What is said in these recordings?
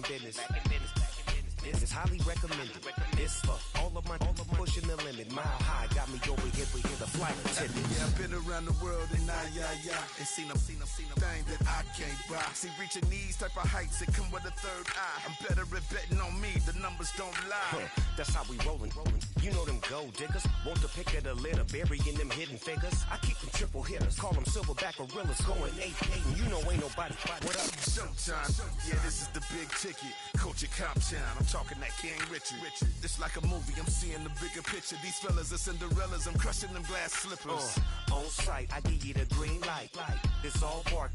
business. This is highly recommended. This for all of my pushing the limit. Mile high got me over here for the flight attendant. Yeah, I've been around the world and ain't seen a thing that I can't buy. See, reaching these type of heights, it come with a third eye. I'm better at betting on me, the numbers don't lie. That's how we rollin'. You know them gold diggers, want the pick of the litter, burying them hidden figures. I keep them triple hitters, call them silverback gorillas, going 8-8, and you know ain't nobody. What up? Showtime, yeah, this is the big ticket. Coach at Comptown, I'm talking that King Richard. This like a movie, I'm seeing the bigger picture. These fellas are Cinderellas, I'm crushing them glass slippers. On sight, I give you the green light. This all bark,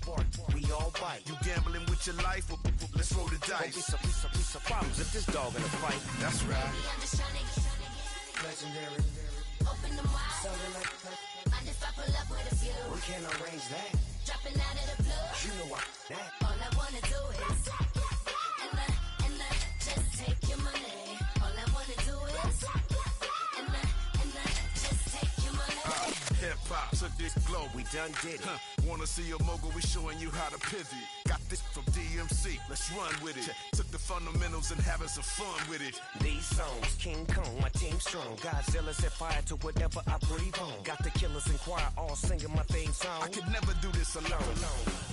we all bite. You gambling with your life? Well, let's roll the dice. Don't be some problems if this dog in a fight. That's right. I'm just trying to get legendary. Open them wide. Sounding like mind if I pull up with a few? we can't arrange that. Dropping out of the blue. You know what? That. All I wanna do is and I just take your money. All I wanna do is and I just take your money. Hip hop took this globe. We done did it. Wanna see a mogul? We showing you how to pivot. Got this from DMC. Let's run with it. Took the fundamentals and having some fun with it. These songs, King Kong, my team strong. Godzilla set fire to whatever I breathe on. Got the killers in choir all singing my theme song. I could never do this alone.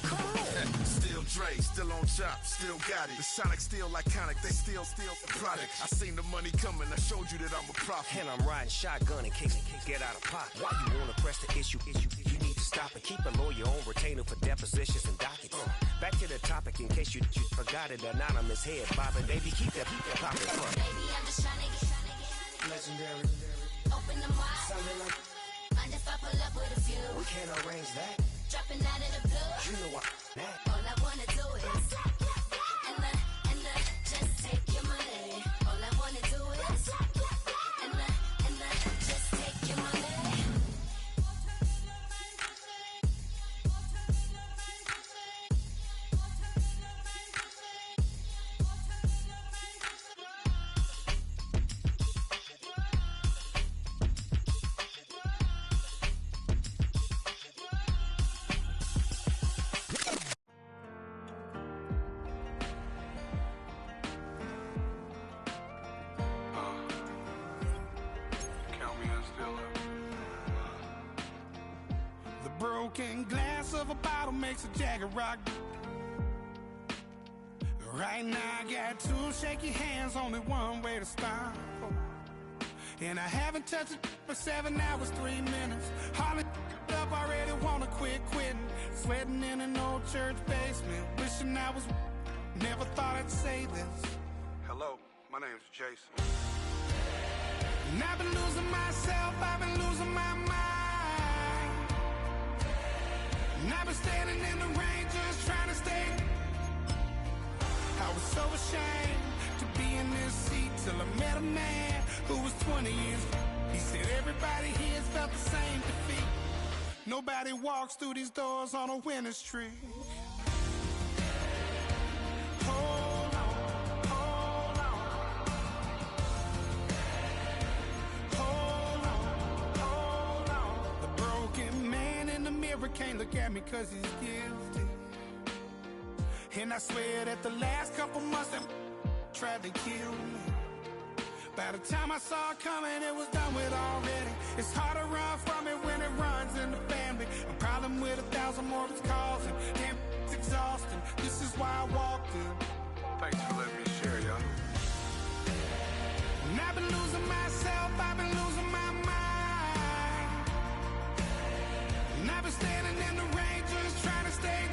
Come on. Still Dre, still on top, still got it. The Sonic still iconic, they still the product. I seen the money coming, I showed you that I'm a prophet. And I'm riding shotgun in case get out of pocket. Why you wanna press the issue? You need to stop and keep a lawyer on retainer for depositions and dockets. Back to the topic in case you forgot it. Anonymous head bobbing, baby, keep that pocket front. Baby, I'm just trying to get Legendary. open them wide. Sounding like Mind if I pull up with a few? we can't arrange that. Dropping out of the blue. You know what? That. All I wanna do is and I just take your money. All I wanna do is and I just take your money. Broken glass of a bottle makes a Jagger rock. Right now I got two shaky hands, only one way to stop. And I haven't touched it for 7 hours, 3 minutes. Hardly up, already wanna quitting. Sweating in an old church basement, wishing I was. Never thought I'd say this. Hello, my name's Jason. And I've been losing myself, I've been losing my mind. And I've been standing in the rain just trying to stay. I was so ashamed to be in this seat till I met a man who was 20 years. He said everybody here's felt the same defeat. Nobody walks through these doors on a winning streak. Hold on, hold on. Hold on, hold on. The broken man in the mirror can't look at me 'cause he's guilty. And I swear that the last couple months they tried to kill me. By the time I saw it coming, it was done with already. It's hard to run from it when it runs in the family. A problem with 1,000 more it's causing. Damn, it's exhausting. This is why I walked in. Thanks for letting me share, y'all. And I've been losing myself, I've been losing my mind. And I've been standing in the rain just trying to stay.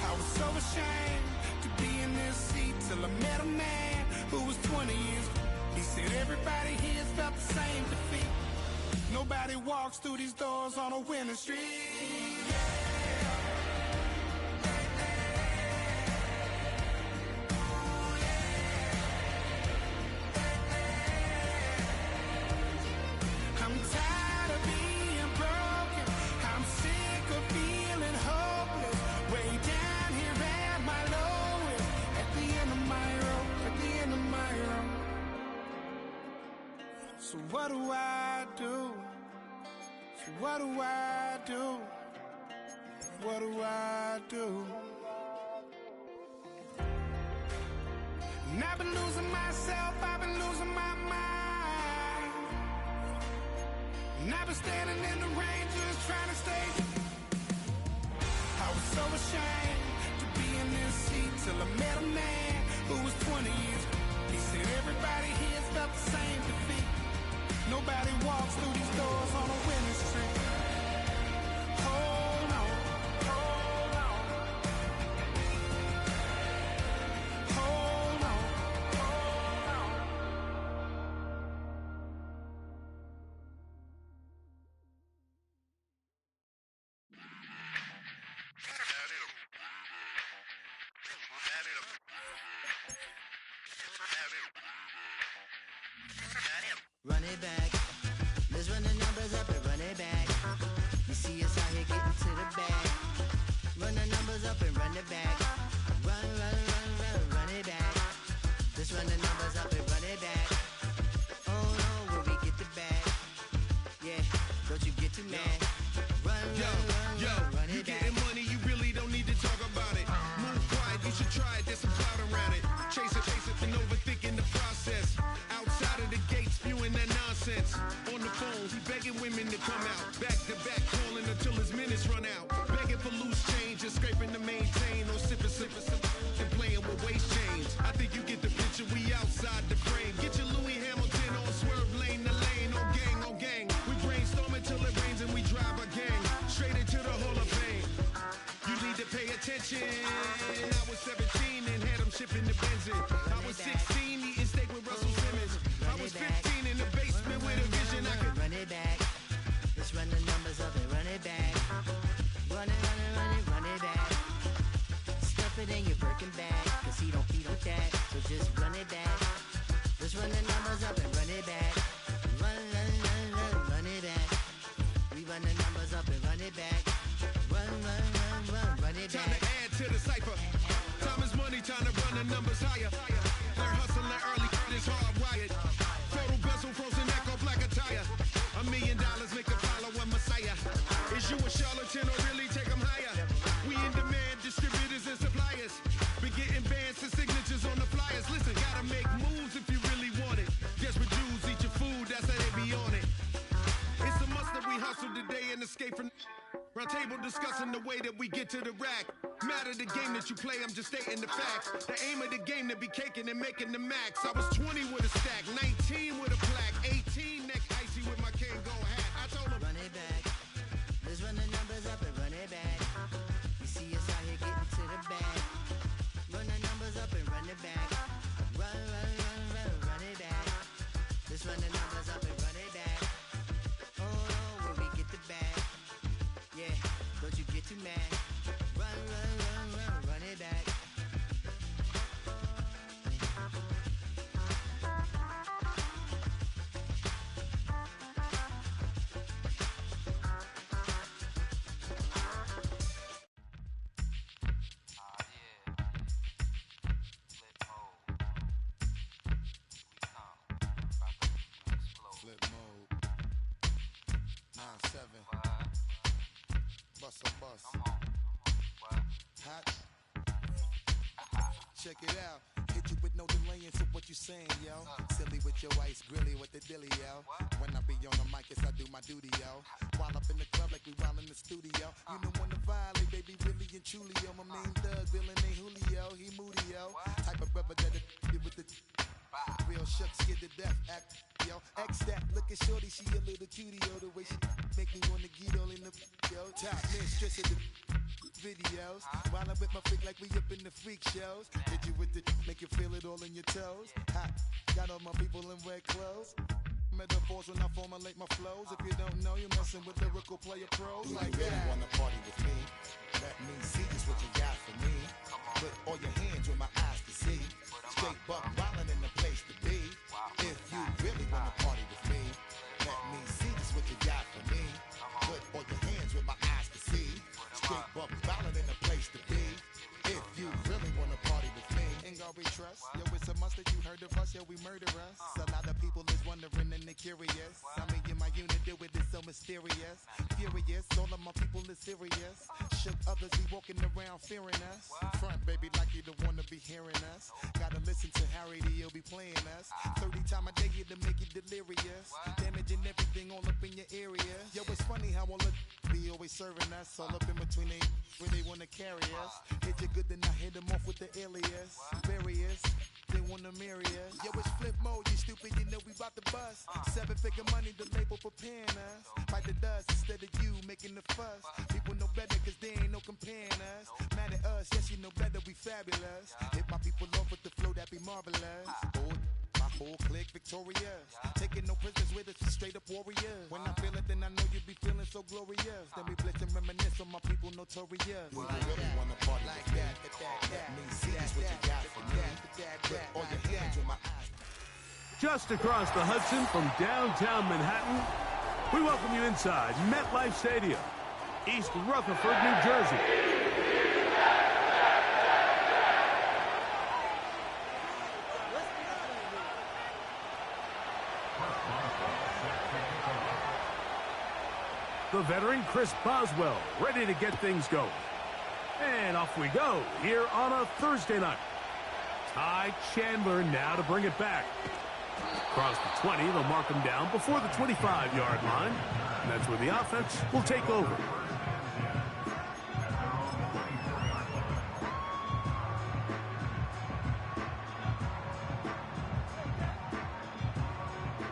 I was so ashamed to be in this seat till I met a man who was 20 years. He said everybody here's felt the same defeat. Nobody walks through these doors on a winning streak. I'm tired of being broken. I'm sick of feeling hopeless. Way down here at my lowest. At the end of my road. At the end of my road. So what do I do? So what do I do? What do I do? And I've been losing myself, I've been losing my mind. And I've been standing in the rain just trying to stay. I was so ashamed to be in this seat till I met a man who was 20 years. He said everybody here's felt the same defeat. Nobody walks through these doors on a winning streak. Hold on, hold on. Hold on, hold on. Run it back. Let's run the numbers up and run it back. You see us out here getting to the bag. Run the numbers up and run it back. Run, run, run, run, run it back. Let's run the numbers up and run it back. Oh no, where we get the bag. Yeah, don't you get too mad. Run, run, run, run you it back. getting money, you really don't need to talk about it. Move quiet, you should try it, there's some clout around it. Chase it, and overthinking the process. Outside of the gate, spewing that nonsense. On the phone, he begging women to come out. Back to back, calling until his minutes run out. Begging for loose change and scraping to maintain. Or sipping, and playing with waist chains. I think you get the picture, we outside the frame. Get your Louis Hamilton on swerve lane to lane. On gang. We brainstorm until it rains and we drive our gang straight into the Hall of Fame. You need to pay attention. I was 17 and had them shipping the Benzin. I was 16 eating steak with Russell Simmons. I was 15 in the basement with a vision. I could run it back. Let's run the numbers up and run it back. Run it, run it, run it, run it back. Stuff it in your Birkin bag, cause he don't feed on that. So just run it back. Let's run the numbers up and run it back. Run, run, run, run, run it back. We run the numbers up and run it back. Run, run, run, run, run it time back. to add to the cipher. Time is money, time to run the numbers higher. Learn hustling early, this hardwired. Total bezel, frozen neck or black attire. $1 million make a follower Messiah. Is you a charlatan or really take them higher? We in demand, distributors and suppliers. Be getting bands and signatures on the flyers. Listen, gotta make moves if you really want it. Desperate Jews eat your food, that's how they be on it. It's a must that we hustle today and escape from round table discussing the way that we get to the rack. Matter the game that you play, I'm just stating the facts. The aim of the game to be caking and making the max. I was 20 with a stack, 19 with a plaque, 18 neck icy with my Kango hat. I told him Run it back. Let's run the numbers up and run it back. You see us out here getting to the bag. Run the numbers up and run it back. Run, run, run, run, run it back. Let's run the numbers up and run it back. Oh no, where we get the bag. Yeah, don't you get too mad. Run, run, run, run, run it back. Flip mode. 9-7. Bust a bus. Hot. Check it out. Hit you with no delay into what you saying, yo. Silly with your ice, grilly with the dilly, yo. When I be on the mic, yes, I do my duty, yo. While up in the club like we while in the studio. You know when to violate, baby, really and truly, yo. My main thug, villain ain't Julio, he moody, yo. Type of brother that with the real shook, scared to death, act, yo. X that, look at shorty, she a little cutie, yo. The way she make me wanna get all in the, yo. Top mistress of the videos. While I'm with my freak like we up in the freak shows. Hit you with the, make you feel it all in your toes. Hot, got all my people in red clothes. Metaphors when I formulate my flows. If you don't know, you're messing with lyrical player pros. Do Like you really that. wanna party with me? Let me see just what you got for me. Put all your hands with my eyes to see. Straight buck wildin' in the place to be. If you really wanna party with me, let me see just what you got for me. Put all your hands with my eyes to see. Straight buck wildin' in the place to be. If you really wanna party with me, Ain't God we trust. Yo, it's a must that you heard of us. Yo, we murder us. A lot of people is wondering and they curious. I mean, you might unit do it is so mysterious. Furious, all of my people is serious. Shook others be walking around fearing us. Front, baby, like you don't wanna be hearing us. Gotta listen to Harry, he'll be playing us. 30 times a day to make you delirious. Damaging everything all up in your area. Yo, it's funny how all the be always serving us. All up in between they where they wanna carry us. Hit you good, then I hit them off with the alias. Various, they wanna marry us. Yo, it's flip mode, you stupid, you know we bout to bust. 7-figure money, the label preparing us. Fight the dust instead of you making the fuss. People know better cause they ain't no comparing us. Mad at us, yes you know better, we fabulous. Hit my people off with the flow, that be marvelous. My whole clique victorious. Taking no prisoners with us, straight up warriors. When I feel it, then I know you be feeling so glorious. Then we blitz and reminisce on my people notorious. We really wanna party like that. Let me see just what you got for me. Put all your hands with my eyes. Just across the Hudson from downtown Manhattan, we welcome you inside MetLife Stadium, East Rutherford, New Jersey. The veteran Chris Boswell ready to get things going. And off we go here on a Thursday night. Ty Chandler now to bring it back. Across the 20, they'll mark him down before the 25-yard line. And that's where the offense will take over.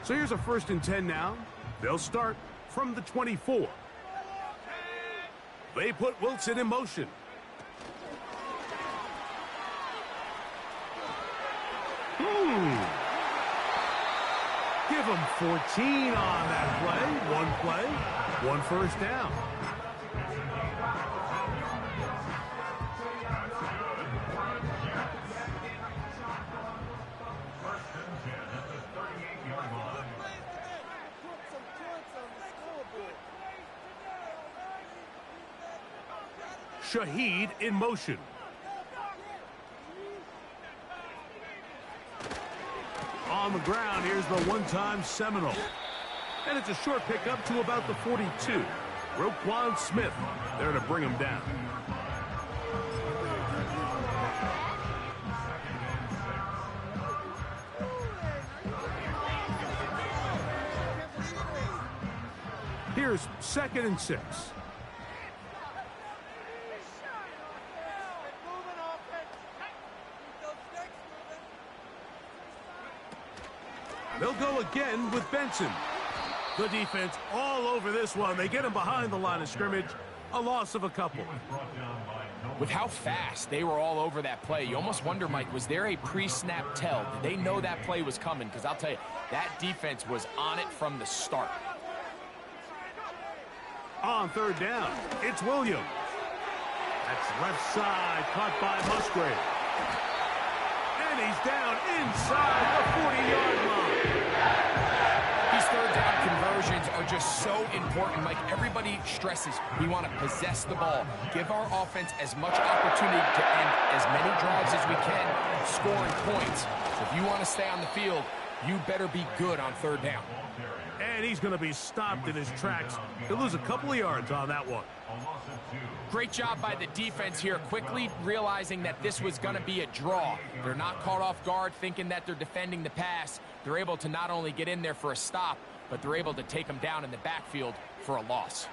So here's a 1st and 10 now. They'll start from the 24. They put Wilson in motion. Give him 14 on that play. One first down. Shaheed in motion. On the ground, here's the one-time Seminole. And it's a short pickup to about the 42. Roquan Smith there to bring him down. Here's 2nd and 6. They'll go again with Benson. The defense all over this one. They get him behind the line of scrimmage. A loss of a couple. With how fast they were all over that play, you almost wonder, Mike, was there a pre-snap tell? Did they know that play was coming? Because I'll tell you, that defense was on it from the start. On 3rd down, it's Williams. That's left side, caught by Musgrave. And he's down inside the 40-yard line. These 3rd down conversions are just so important, Mike. Everybody stresses we want to possess the ball, give our offense as much opportunity to end as many drives as we can, scoring points. So if you want to stay on the field, you better be good on 3rd down. And he's going to be stopped in his tracks. He'll lose a couple of yards on that one. Great job by the defense here, quickly realizing that this was going to be a draw. They're not caught off guard thinking that they're defending the pass. They're able to not only get in there for a stop, but they're able to take them down in the backfield for a loss.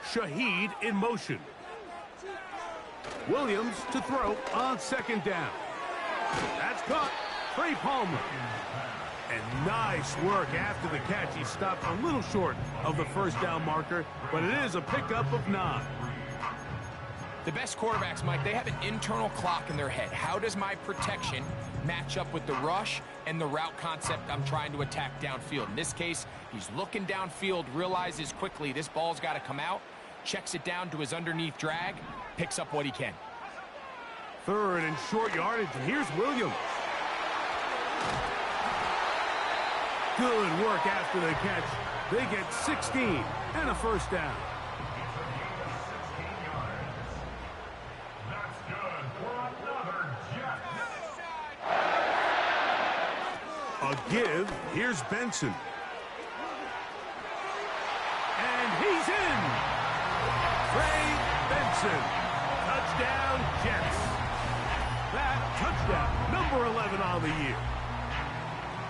Shaheed in motion. Williams to throw on 2nd down. That's caught. Trey Palmer. And nice work after the catch. He stopped a little short of the 1st down marker, but it is a pickup of 9. The best quarterbacks, Mike, they have an internal clock in their head. How does my protection match up with the rush and the route concept I'm trying to attack downfield? In this case, he's looking downfield, realizes quickly this ball's got to come out, checks it down to his underneath drag, picks up what he can. 3rd and short yardage, and here's Williams. Good work after the catch. They get 16 and a 1st down. A give. Here's Benson. And he's in. Trey Benson. Touchdown, Jets. That touchdown, number 11 on the year.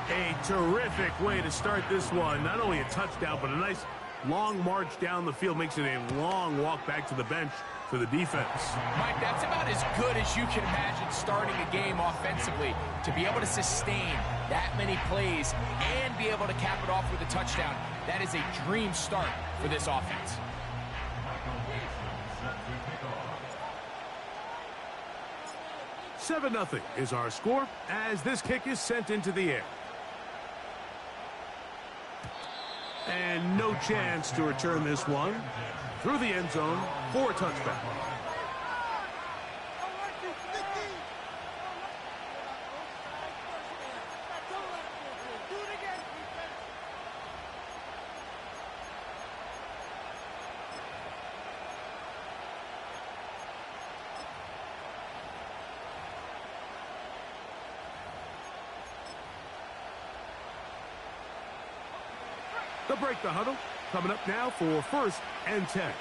A terrific way to start this one. Not only a touchdown, but a nice long march down the field. Makes it a long walk back to the bench for the defense. Mike, that's about as good as you can imagine starting a game offensively. To be able to sustain that many plays and be able to cap it off with a touchdown, that is a dream start for this offense. Seven 0 is our score as this kick is sent into the air. And no chance to return this one through the end zone for a touchback. They'll break the huddle. Coming up now for 1st and 10.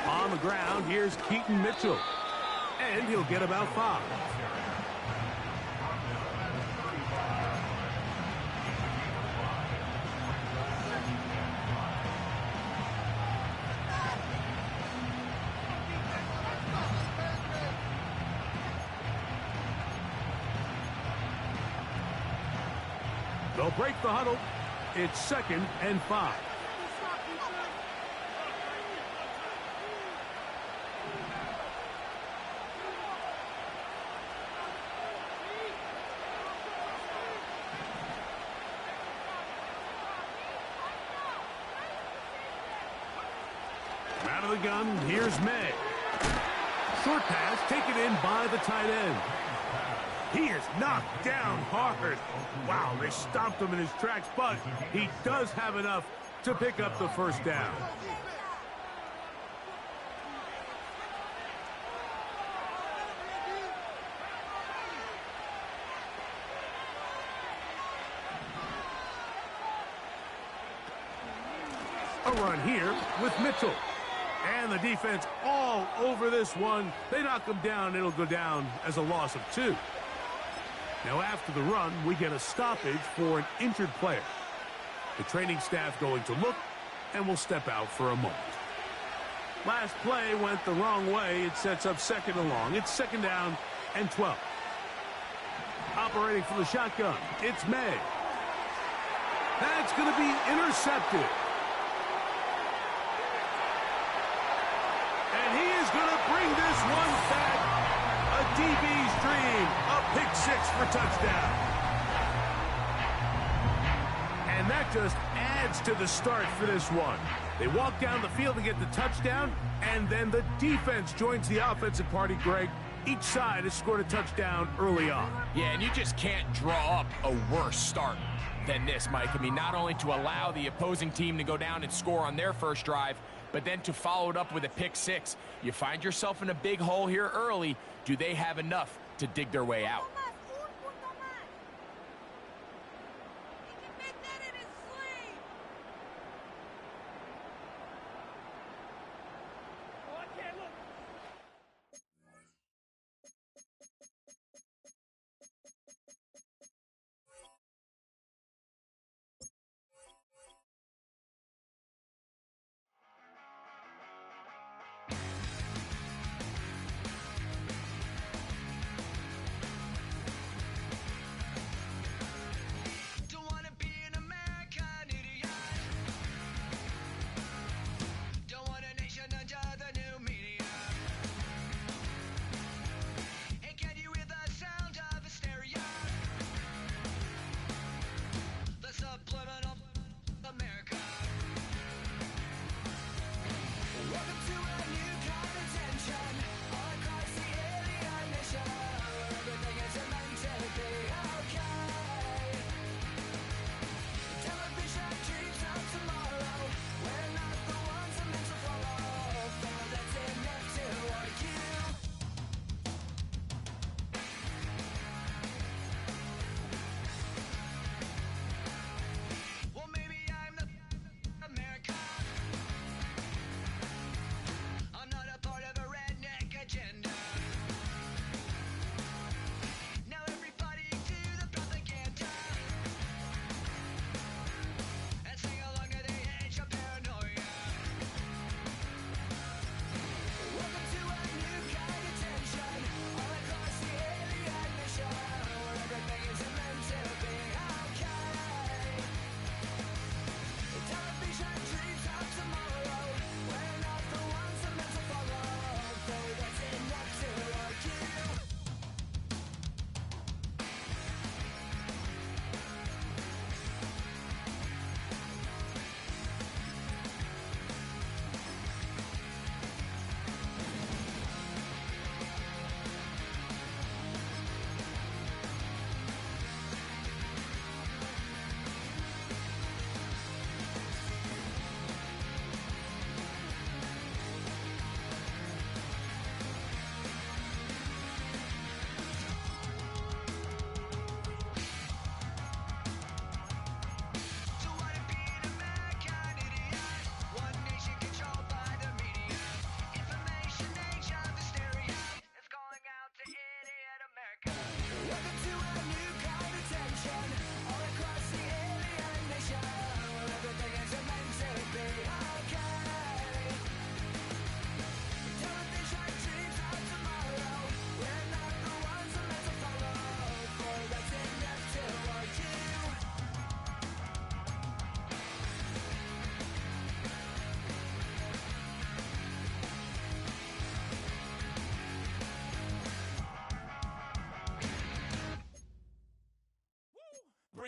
On the ground, here's Keaton Mitchell. And he'll get about 5. They'll break the huddle. It's 2nd and 5. Out of the gun, here's May. Short pass taken in by the tight end. He is knocked down hard. Wow, they stopped him in his tracks, but he does have enough to pick up the first down. A run here with Mitchell. And the defense all over this one. They knock him down. It'll go down as a loss of 2. Now after the run, we get a stoppage for an injured player. The training staff going to look and will step out for a moment. Last play went the wrong way. It sets up 2nd and long. It's 2nd down and 12. Operating from the shotgun, it's May. That's going to be intercepted. And he is going to bring this one back. A DB's dream. A pick 6 for touchdown. And that just adds to the start for this one. They walk down the field to get the touchdown, and then the defense joins the offensive party, Greg. Each side has scored a touchdown early on. Yeah, and you just can't draw up a worse start than this, Mike. I mean, not only to allow the opposing team to go down and score on their first drive, but then to follow it up with a pick 6. You find yourself in a big hole here early. Do they have enough to dig their way out?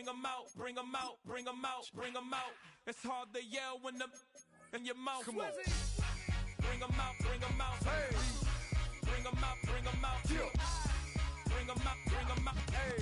bring 'em out, bring 'em out, bring 'em out, bring 'em out. It's hard to yell when the in your mouth. Come on. Bring 'em out, bring 'em out. Hey. Bring 'em out, bring 'em out. Yeah. Bring 'em out, bring 'em out. Hey.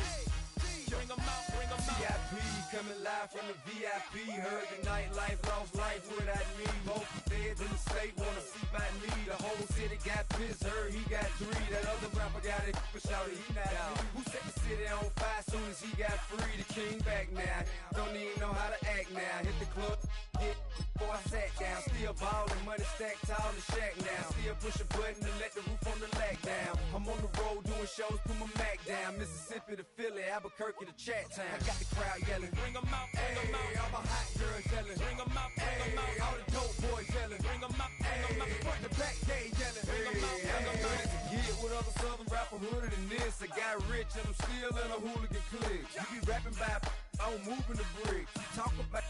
Bring 'em out, bring 'em out. VIP coming live from the VIP. Heard the nightlife, lost life without me. Both feds in the state wanna see by me. The whole city got pissed, heard he got 3. That other rapper got it, but shouted he not me. Who set the city on fire soon as he got free? The king back now, don't even know how to act now. Hit the club, get before I sat down. Still ballin', money stacked tall in the shack now. Still push a button to let the roof on the lack down. I'm on the road doing shows, put my Mac down. Mississippi to Philly, Albuquerque to Chat Town. I got the crowd yelling, bring 'em out, bring 'em out. All my hot girls yelling, bring 'em out, bring 'em out. All the dope boys yelling, bring 'em out, bring 'em out. Front the back, they yelling, bring 'em out, bring 'em out. To get with other southern rapper hooded than this. I got rich and I'm still in a hooligan clique. You be rapping by, I'm moving the bricks. You talk about,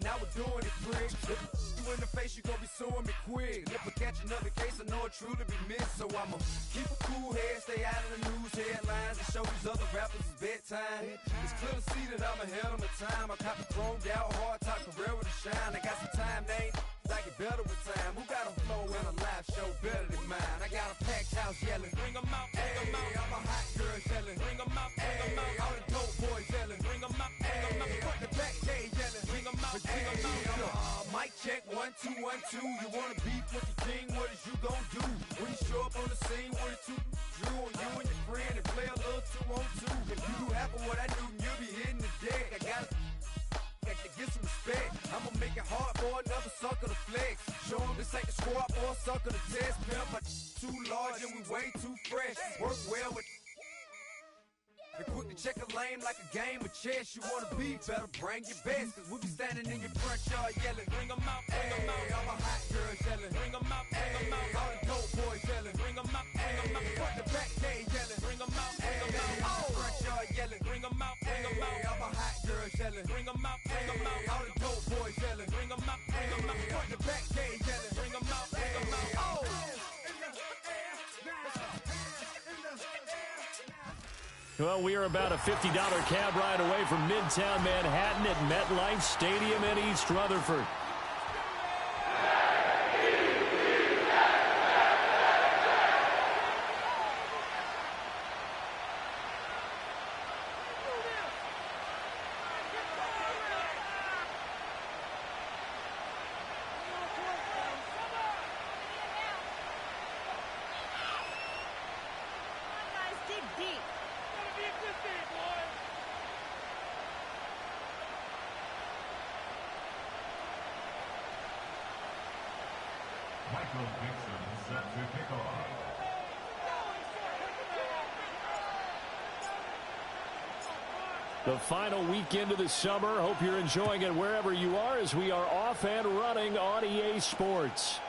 now we're doing it, prick. You in the face, you gon' be suing me quick. If I catch another case, I know it truly be missed. So I'ma keep a cool head, stay out of the news headlines, and show these other rappers it's bedtime. It's clear to see that I'm ahead of my time. I cop the chromed out, hard top career with a shine. I got some time, they ain't I get better with time. Who got a flow and a live show better than mine? I got a packed house yelling, bring 'em out, bring 'em out. All my hot girls yelling, bring 'em out, bring 'em out. All the dope boys yelling, bring 'em out, bring 'em out. Front the back, they yelling, bring 'em out, bring 'em out. Mic check, 1 2 1 2. You wanna beef with the king? What is you gon' do when you show up on the scene with a 2 drew on you and your friend and play a little 2 on 2? If you do half of what I do, you'll be hitting the deck. I gotta get some respect. I'ma make it hard for another sucker to flex. Show 'em this ain't the squad for a sucker to test. Pimp, but too large and we way too fresh. Work well with and quick to check a lane like a game of chess. You wanna be better, bring your best. Cause we'll be standing in your front yard yelling, bring 'em out, bring 'em out. All my hot girls yelling, bring 'em out, bring 'em out. All the dope boys yelling, bring 'em out, bring 'em out. Front the back, they yelling, bring 'em out, bring 'em out. All the front yard yelling, bring 'em out, bring 'em out. All my hot girls yelling, bring 'em out, bring 'em out. All the dope boys yelling, bring 'em out, bring 'em out. Front the back, they yelling, bring 'em out, bring 'em out. Well, we are about a $50 cab ride away from Midtown Manhattan at MetLife Stadium in East Rutherford. Michael Dixon set to kick off. The final weekend of the summer. Hope you're enjoying it wherever you are as we are off and running on EA Sports.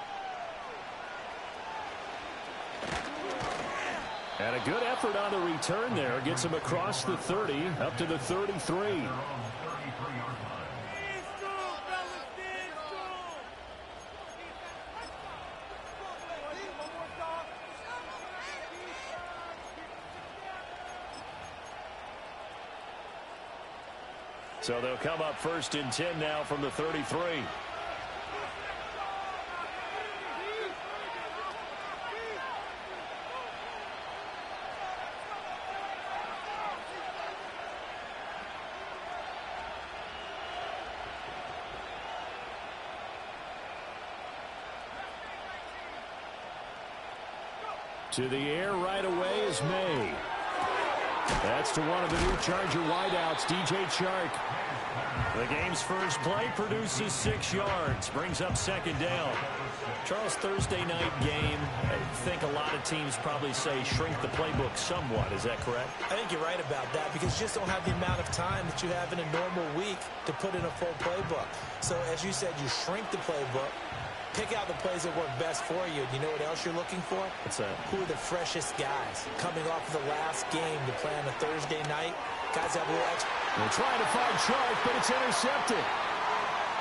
And a good effort on the return there. Gets him across the 30, up to the 33. So they'll come up 1st and 10 now from the 33. To the air right away is May. That's to one of the new Charger wideouts, DJ Chark. The game's first play produces 6 yards, brings up 2nd down. Charles, Thursday night game, I think a lot of teams probably say shrink the playbook somewhat. Is that correct? I think you're right about that because you just don't have the amount of time that you have in a normal week to put in a full playbook. So as you said, you shrink the playbook. Pick out the plays that work best for you. You know what else you're looking for? What's that? Who are the freshest guys coming off of the last game to play on a Thursday night? Guys have a little extra. They're trying to find Chark, but it's intercepted.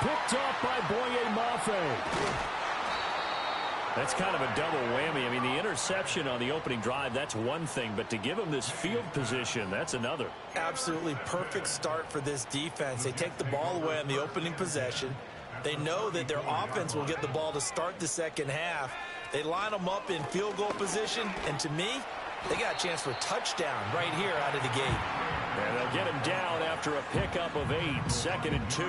Picked off by Boye Mafe. That's kind of a double whammy. I mean, the interception on the opening drive, that's one thing, but to give them this field position, that's another. Absolutely perfect start for this defense. They take the ball away on the opening possession. They know that their offense will get the ball to start the second half. They line them up in field goal position, and to me, they got a chance for a touchdown right here out of the gate. And they'll get him down after a pickup of 8, 2nd and 2.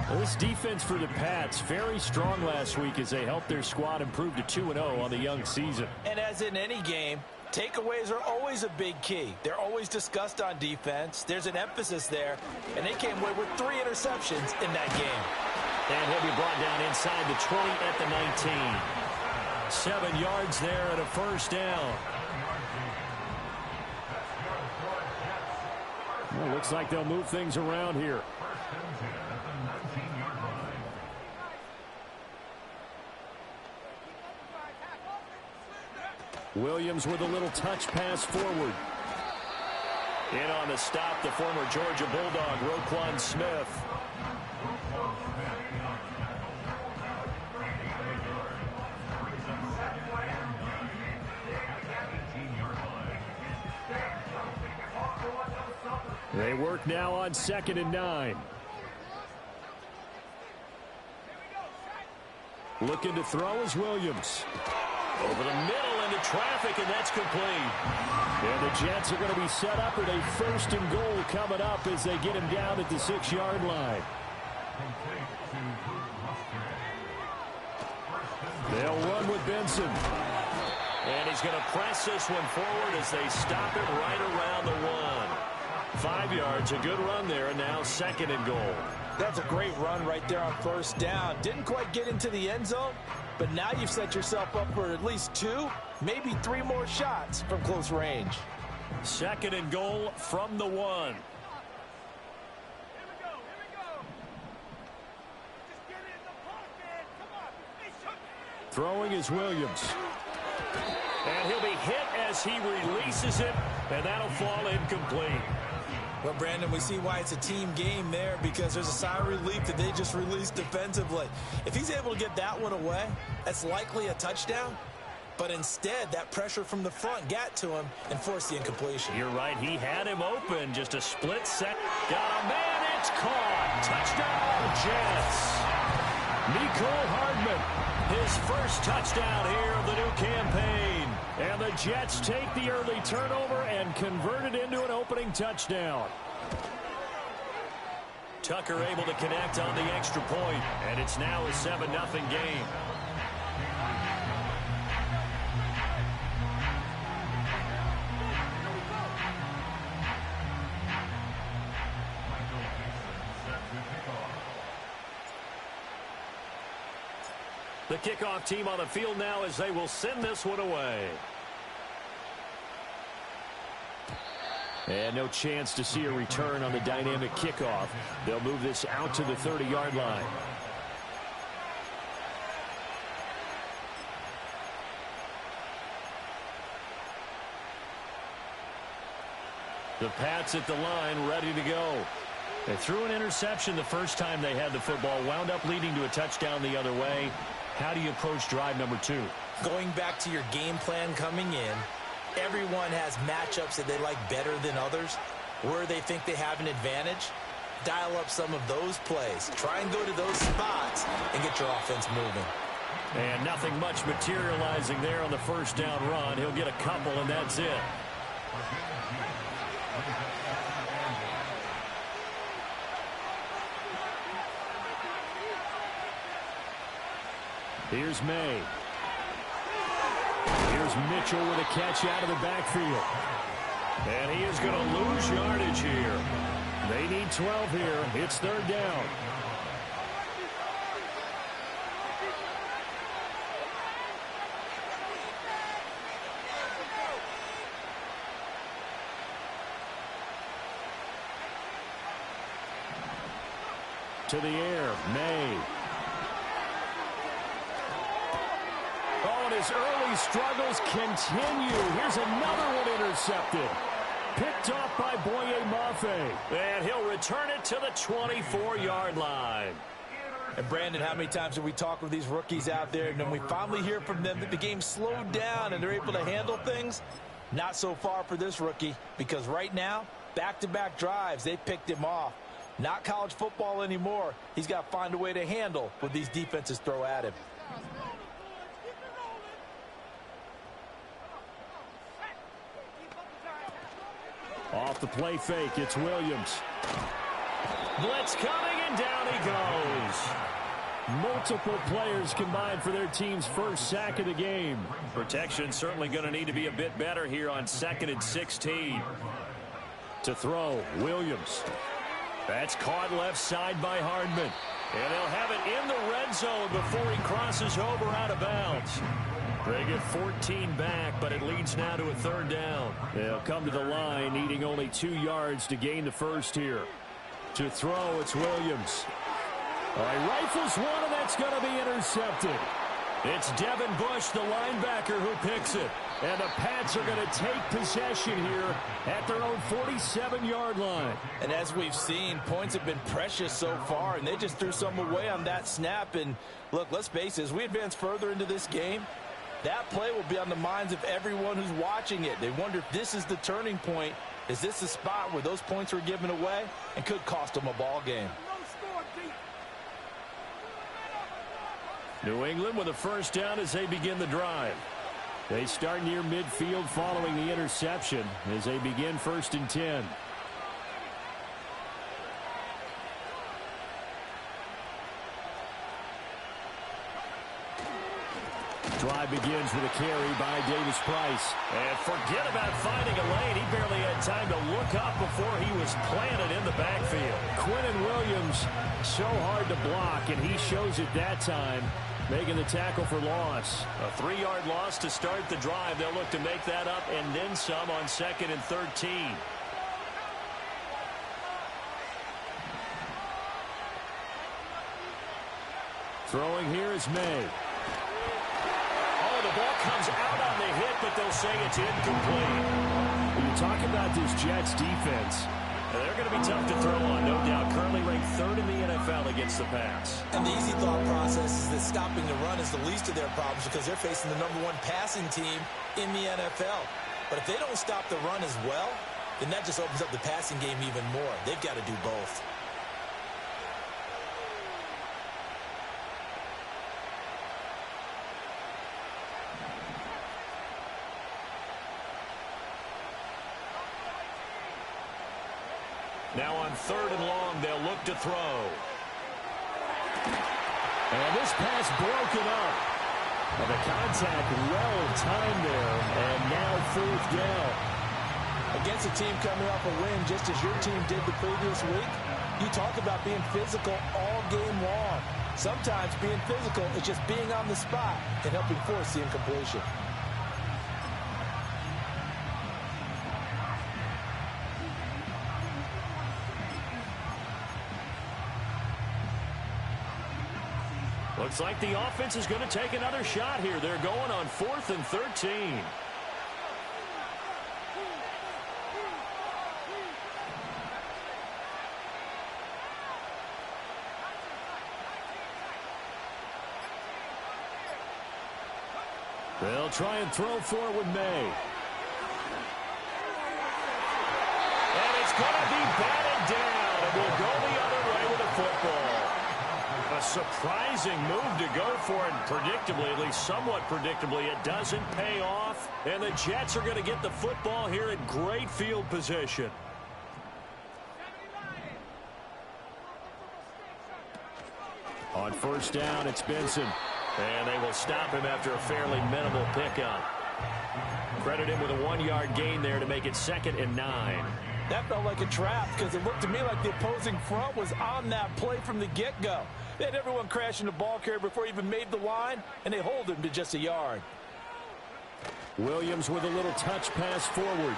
Well, this defense for the Pats, very strong last week as they helped their squad improve to 2-0 on the young season. And as in any game, takeaways are always a big key. They're always discussed on defense. There's an emphasis there, and they came away with 3 interceptions in that game. And he'll be brought down inside the 20 at the 19. 7 yards there and a first down. Well, looks like they'll move things around here. Williams with a little touch pass forward. In on the stop, the former Georgia Bulldog, Roquan Smith. They work now on 2nd and 9. Looking to throw is Williams. Over the middle into traffic, and that's complete. And the Jets are going to be set up with a 1st and goal coming up as they get him down at the 6-yard line. They'll run with Benson. And he's going to press this one forward as they stop it right around the 1. 5 yards, a good run there, and now 2nd and goal. That's a great run right there on 1st down. Didn't quite get into the end zone, but now you've set yourself up for at least 2, maybe 3 more shots from close range. 2nd and goal from the 1. Throwing is Williams. And he'll be hit as he releases it, and that'll fall incomplete. Well, Brandon, we see why it's a team game there, because there's a sigh of relief that they just released defensively. If he's able to get that one away, that's likely a touchdown. But instead, that pressure from the front got to him and forced the incompletion. You're right. He had him open. Just a split second. Got a man. It's caught. Touchdown, Jets. Mecole Hardman, his first touchdown here of the new campaign. And the Jets take the early turnover and convert it into an opening touchdown. Tucker able to connect on the extra point, and it's now a 7-0 game. The kickoff team on the field now as they will send this one away. And no chance to see a return on the dynamic kickoff. They'll move this out to the 30-yard line. The Pats at the line, ready to go. They threw an interception the first time they had the football, wound up leading to a touchdown the other way. How do you approach drive number 2? Going back to your game plan coming in, everyone has matchups that they like better than others, where they think they have an advantage. Dial up some of those plays. Try and go to those spots and get your offense moving. And nothing much materializing there on the first down run. He'll get a couple, and that's it. Here's May. Here's Mitchell with a catch out of the backfield. And he is going to lose yardage here. They need 12 here. It's 3rd down. To the air, May. Oh, and his early struggles continue. Here's another one intercepted. Picked off by Boye Mafe. And he'll return it to the 24-yard line. And Brandon, how many times have we talked with these rookies out there, and then we finally hear from them that the game slowed down and they're able to handle things? Not so far for this rookie, because right now, back-to-back drives, they picked him off. Not college football anymore. He's got to find a way to handle what these defenses throw at him. Off the play fake, it's Williams. Blitz coming, and down he goes. Multiple players combined for their team's first sack of the game. Protection certainly going to need to be a bit better here on 2nd and 16. To throw, Williams. That's caught left side by Hardman. And they'll have it in the red zone before he crosses over out of bounds. They get 14 back, but it leads now to a 3rd down. They'll come to the line, needing only 2 yards to gain the first here. To throw, it's Williams. All right, rifles one, and that's going to be intercepted. It's Devin Bush, the linebacker, who picks it. And the Pats are going to take possession here at their own 47-yard line. And as we've seen, points have been precious so far, and they just threw some away on that snap. And look, let's face it, as we advance further into this game, that play will be on the minds of everyone who's watching it. They wonder if this is the turning point. Is this the spot where those points were given away and could cost them a ball game? New England with a 1st down as they begin the drive. They start near midfield following the interception as they begin 1st and 10. Drive begins with a carry by Davis Price. And forget about finding a lane. He barely had time to look up before he was planted in the backfield. Quinnen Williams, so hard to block, and he shows it that time, making the tackle for loss. A 3-yard loss to start the drive. They'll look to make that up and then some on 2nd and 13. Throwing here is May. The ball comes out on the hit, but they'll say it's incomplete. When you talk about this Jets defense, they're going to be tough to throw on, no doubt. Currently ranked 3rd in the NFL against the pass. And the easy thought process is that stopping the run is the least of their problems because they're facing the #1 passing team in the NFL. But if they don't stop the run as well, then that just opens up the passing game even more. They've got to do both. Now on 3rd and long, they'll look to throw. And this pass broken up. And the contact well timed there. And now 4th down. Against a team coming off a win, just as your team did the previous week, you talk about being physical all game long. Sometimes being physical is just being on the spot and helping force the incompletion. Looks like the offense is going to take another shot here. They're going on 4th and 13. They'll try and throw forward May. And it's going to be batted down, and we'll go the other way with the football. A surprising move to go for it, and predictably, at least somewhat predictably, it doesn't pay off. And the Jets are going to get the football here in great field position. On 1st down, it's Benson. And they will stop him after a fairly minimal pickup. Credit him with a 1-yard gain there to make it 2nd and 9. That felt like a trap because it looked to me like the opposing front was on that play from the get-go. They had everyone crashing the ball carrier before he even made the line, and they hold him to just a yard. Williams with a little touch pass forward.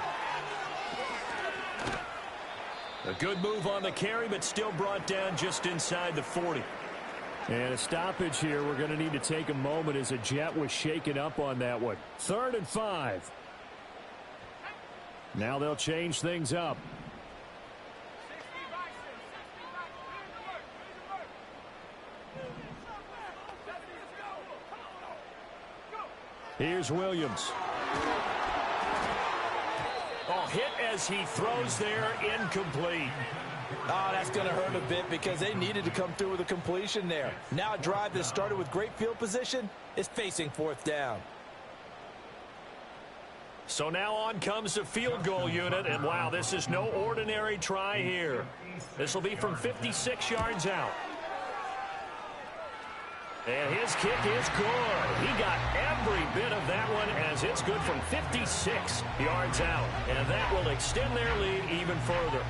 A good move on the carry, but still brought down just inside the 40. And a stoppage here. We're going to need to take a moment as a Jet was shaken up on that one. 3rd and 5. Now they'll change things up. Here's Williams. Oh, hit as he throws there, incomplete. Oh, that's going to hurt a bit because they needed to come through with a completion there. Now a drive that started with great field position is facing fourth down. So now on comes the field goal unit, and wow, this is no ordinary try here. This will be from 56 yards out. And his kick is good. He got every bit of that one as it's good from 56 yards out. And that will extend their lead even further.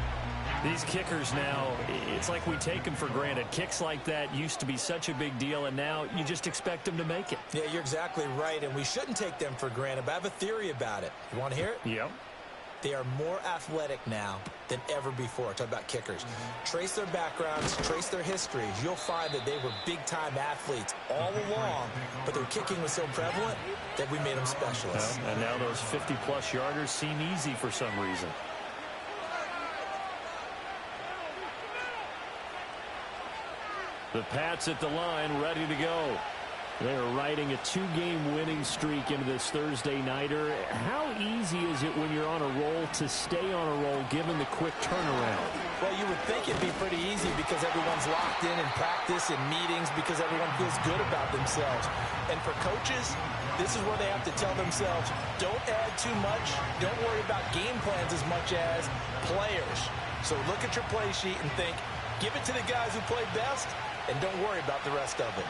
These kickers now, it's like we take them for granted. Kicks like that used to be such a big deal, and now you just expect them to make it. Yeah, you're exactly right, and we shouldn't take them for granted, but I have a theory about it. You want to hear it? Yep. They are more athletic now than ever before. Talk about kickers. Trace their backgrounds, trace their histories. You'll find that they were big-time athletes all along, but their kicking was so prevalent that we made them specialists. Well, and now those 50-plus yarders seem easy for some reason. The Pats at the line, ready to go. They're riding a two-game winning streak into this Thursday nighter. How easy is it when you're on a roll to stay on a roll given the quick turnaround? Well, you would think it'd be pretty easy because everyone's locked in practice and meetings because everyone feels good about themselves. And for coaches, this is where they have to tell themselves, don't add too much, don't worry about game plans as much as players. So look at your play sheet and think, give it to the guys who play best, and don't worry about the rest of it.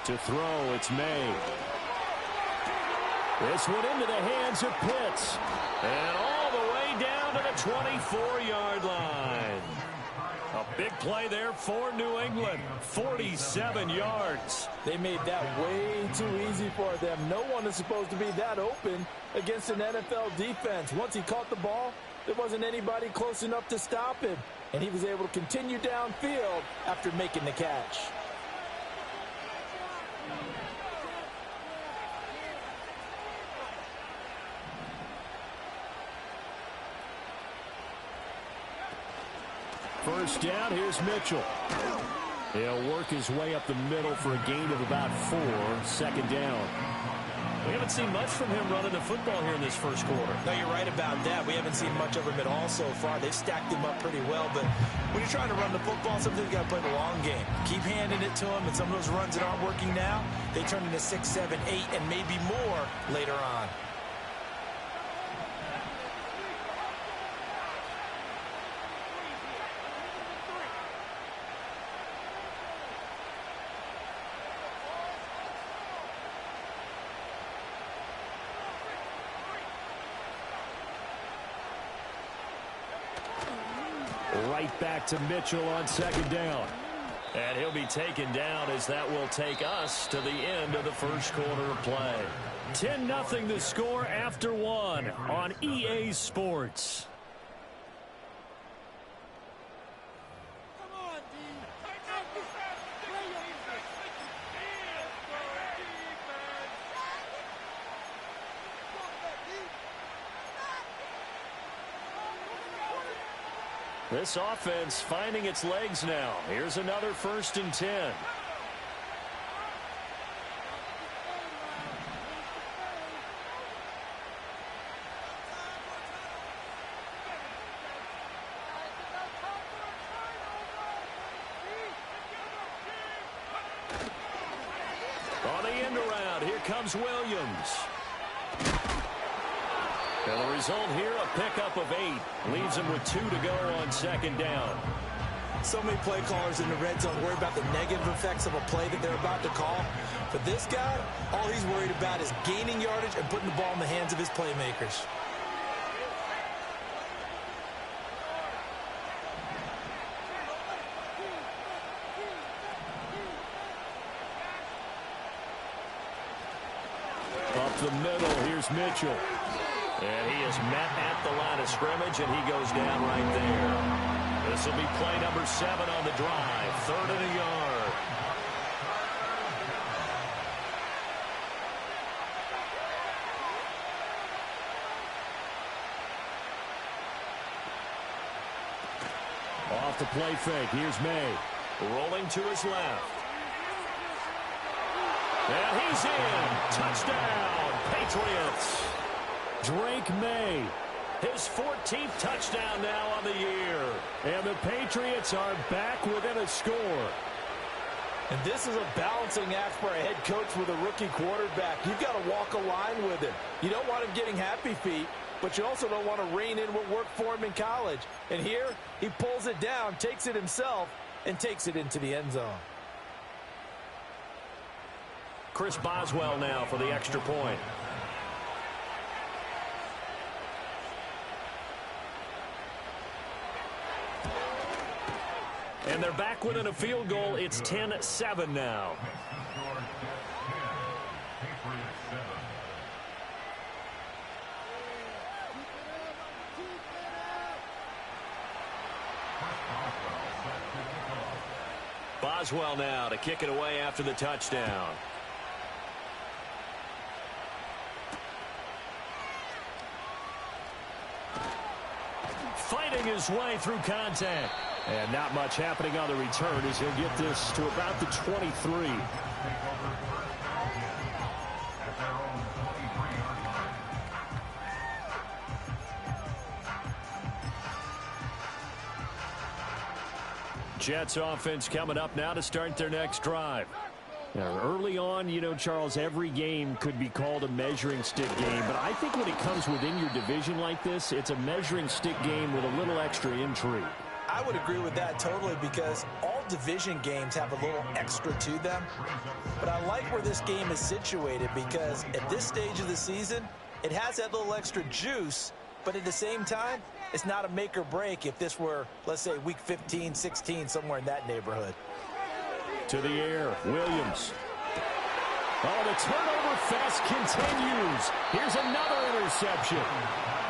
To throw, it's May. This one into the hands of Pitts. And all the way down to the 24-yard line. A big play there for New England. 47 yards. They made that way too easy for them. No one is supposed to be that open against an NFL defense. Once he caught the ball, there wasn't anybody close enough to stop him. And he was able to continue downfield after making the catch. First down, here's Mitchell. He'll work his way up the middle for a gain of about 4. Second down. We haven't seen much from him running the football here in this first quarter. No, you're right about that. We haven't seen much of him at all so far. They've stacked him up pretty well, but when you're trying to run the football, sometimes you got to play the long game. Keep handing it to him, and some of those runs that aren't working now, they turn into 6, 7, 8, and maybe more later on. Right back to Mitchell on second down. And he'll be taken down as that will take us to the end of the first quarter of play. 10-0 the score after 1 on EA Sports. This offense finding its legs now. Here's another 1st and 10. On the end around, here comes Williams. And the result here, a pickup of 8. Leaves him with 2 to go on second down. So many play callers in the red zone worry about the negative effects of a play that they're about to call. But this guy, all he's worried about is gaining yardage and putting the ball in the hands of his playmakers. Up the middle, here's Mitchell. And he is met at the line of scrimmage, and he goes down right there. This will be play number 7 on the drive. 3rd and a yard. off the play fake. Here's May. Rolling to his left. And he's in. Touchdown, Patriots. Drake May. His 14th touchdown now on the year. And the Patriots are back within a score. And this is a balancing act for a head coach with a rookie quarterback. You've got to walk a line with him. You don't want him getting happy feet, but you also don't want to rein in what worked for him in college. And here, he pulls it down, takes it himself, and takes it into the end zone. Chris Boswell now for the extra point. And they're back within a field goal. It's 10-7 now. Boswell now to kick it away after the touchdown. Fighting his way through contact. And not much happening on the return as he'll get this to about the 23. Jets offense coming up now to start their next drive. Now, early on, you know, Charles, every game could be called a measuring stick game. But I think when it comes within your division like this, it's a measuring stick game with a little extra intrigue. I would agree with that totally because all division games have a little extra to them. But I like where this game is situated because at this stage of the season, it has that little extra juice, but at the same time, it's not a make or break if this were, let's say, week 15, 16, somewhere in that neighborhood. To the air, Williams. Oh, the turnover fest continues. Here's another interception.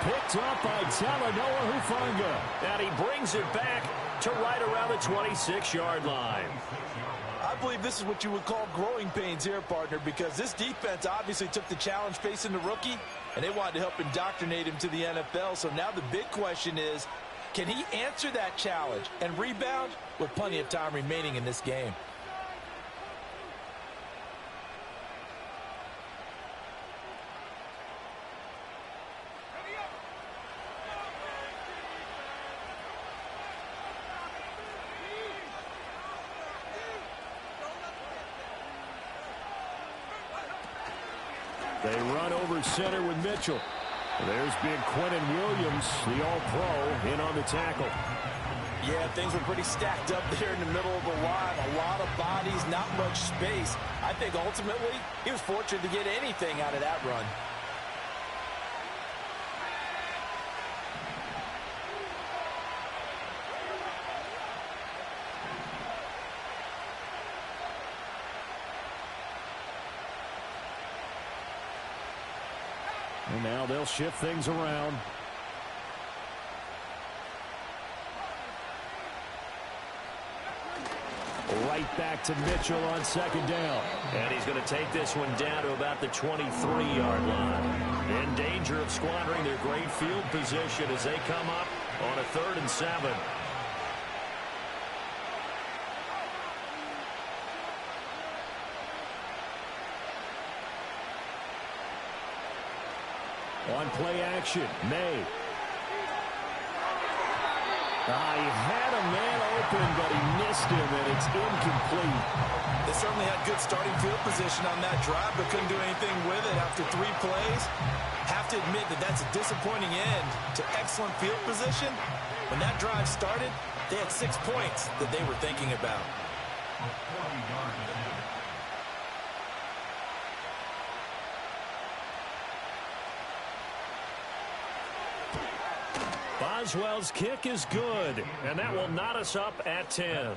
Picked up by Talanoa Hufanga. And he brings it back to right around the 26-yard line. I believe this is what you would call growing pains here, partner, because this defense obviously took the challenge facing the rookie, and they wanted to help indoctrinate him to the NFL. So now the big question is, can he answer that challenge and rebound with plenty of time remaining in this game? They run over center with Mitchell. There's big Quentin Williams, the all-pro, in on the tackle. Yeah, things were pretty stacked up there in the middle of the line. A lot of bodies, not much space. I think ultimately he was fortunate to get anything out of that run. And now they'll shift things around. Right back to Mitchell on second down. And he's going to take this one down to about the 23-yard line. In danger of squandering their great field position as they come up on a 3rd and 7. On play action, May. He had a man open, but he missed him, and it's incomplete. They certainly had good starting field position on that drive, but couldn't do anything with it after 3 plays. Have to admit that that's a disappointing end to excellent field position. When that drive started, they had 6 points that they were thinking about. Boswell's kick is good, and that will knot us up at 10.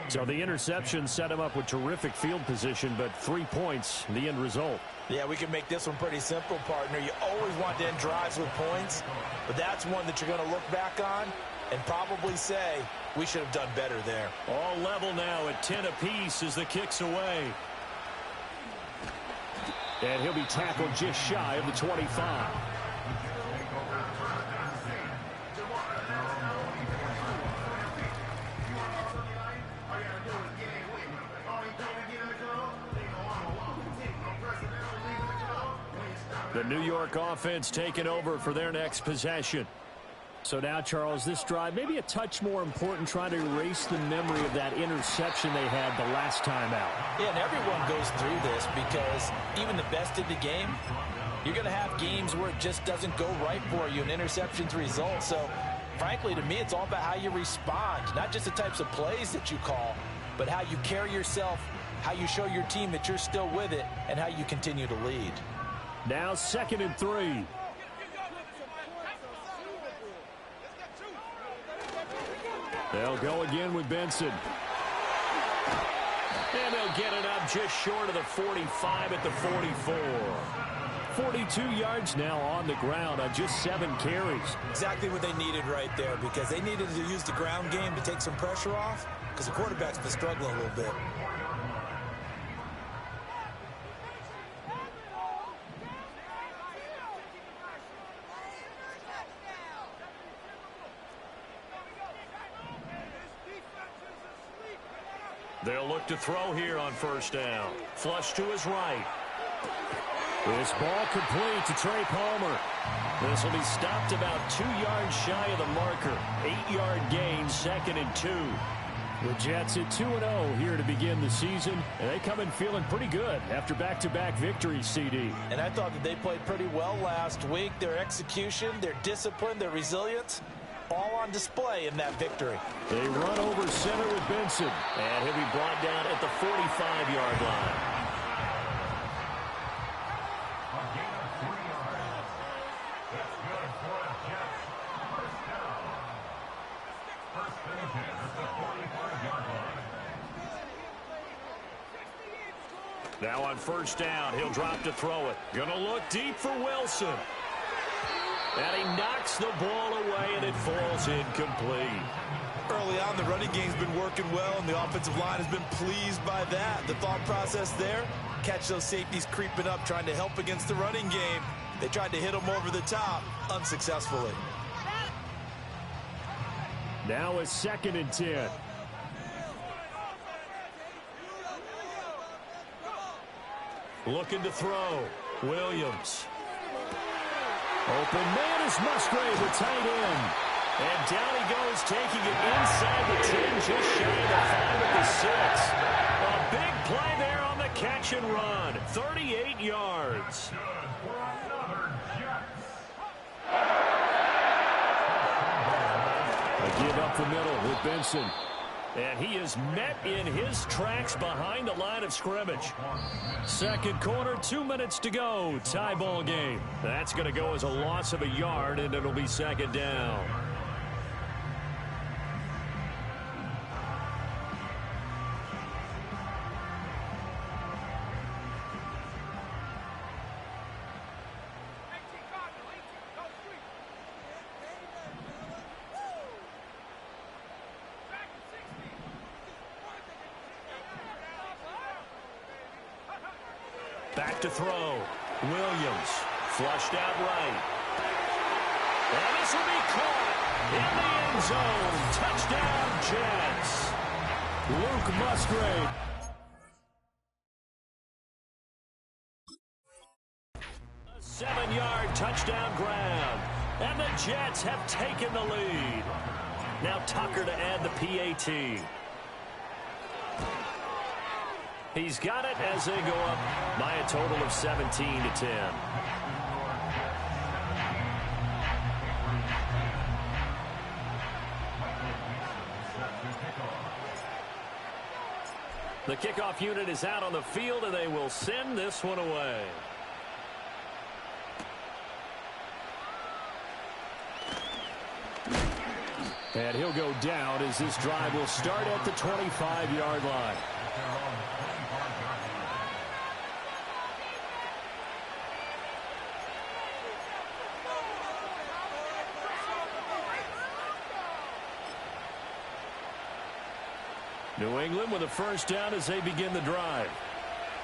So the interception set him up with terrific field position, but 3 points, the end result. Yeah, we can make this one pretty simple, partner. You always want to end drives with points, but that's one that you're going to look back on and probably say, we should have done better there. All level now at 10 apiece as the kick's away. And he'll be tackled just shy of the 25. The New York offense taking over for their next possession. So now, Charles, this drive maybe a touch more important, trying to erase the memory of that interception they had the last time out. Yeah, and everyone goes through this because even the best in the game, you're going to have games where it just doesn't go right for you, and interceptions result. So, frankly, to me, it's all about how you respond, not just the types of plays that you call, but how you carry yourself, how you show your team that you're still with it, and how you continue to lead. Now 2nd and 3. They'll go again with Benson. And they'll get it up just short of the 45 at the 44. 42 yards now on the ground on just 7 carries. Exactly what they needed right there, because they needed to use the ground game to take some pressure off, because the quarterback's been struggling a little bit. They'll look to throw here on 1st down. Flush to his right. This ball complete to Trey Palmer. This will be stopped about 2 yards shy of the marker. 8-yard gain, 2nd and 2. The Jets at 2-0 here to begin the season, and they come in feeling pretty good after back-to-back victories, CD. And I thought that they played pretty well last week. Their execution, their discipline, their resilience, all on display in that victory. They run over center with Benson, and he'll be brought down at the 45-yard line. Now on 1st down, he'll drop to throw it. Gonna look deep for Wilson. And he knocks the ball away, and it falls incomplete. Early on, the running game's been working well, and the offensive line has been pleased by that. The thought process there, catch those safeties creeping up, trying to help against the running game. They tried to hit them over the top, unsuccessfully. Now a 2nd and 10. Looking to throw. Williams. Open man is Musgrave, the tight end. And down he goes, taking it inside the 10, just shy of the 5 at the 6. A big play there on the catch and run. 38 yards. A give up the middle with Benson. And he is met in his tracks behind the line of scrimmage. 2nd quarter, 2 minutes to go. Tie ball game. That's going to go as a loss of a yard, and it'll be 2nd down. Back to throw. Williams flushed out right. And this will be caught in the end zone. Touchdown, Jets. Luke Musgrave. A 7-yard touchdown grab. And the Jets have taken the lead. Now Tucker to add the PAT. He's got it as they go up by a total of 17-10. The kickoff unit is out on the field, and they will send this one away. And he'll go down as this drive will start at the 25-yard line. New England with a 1st down as they begin the drive.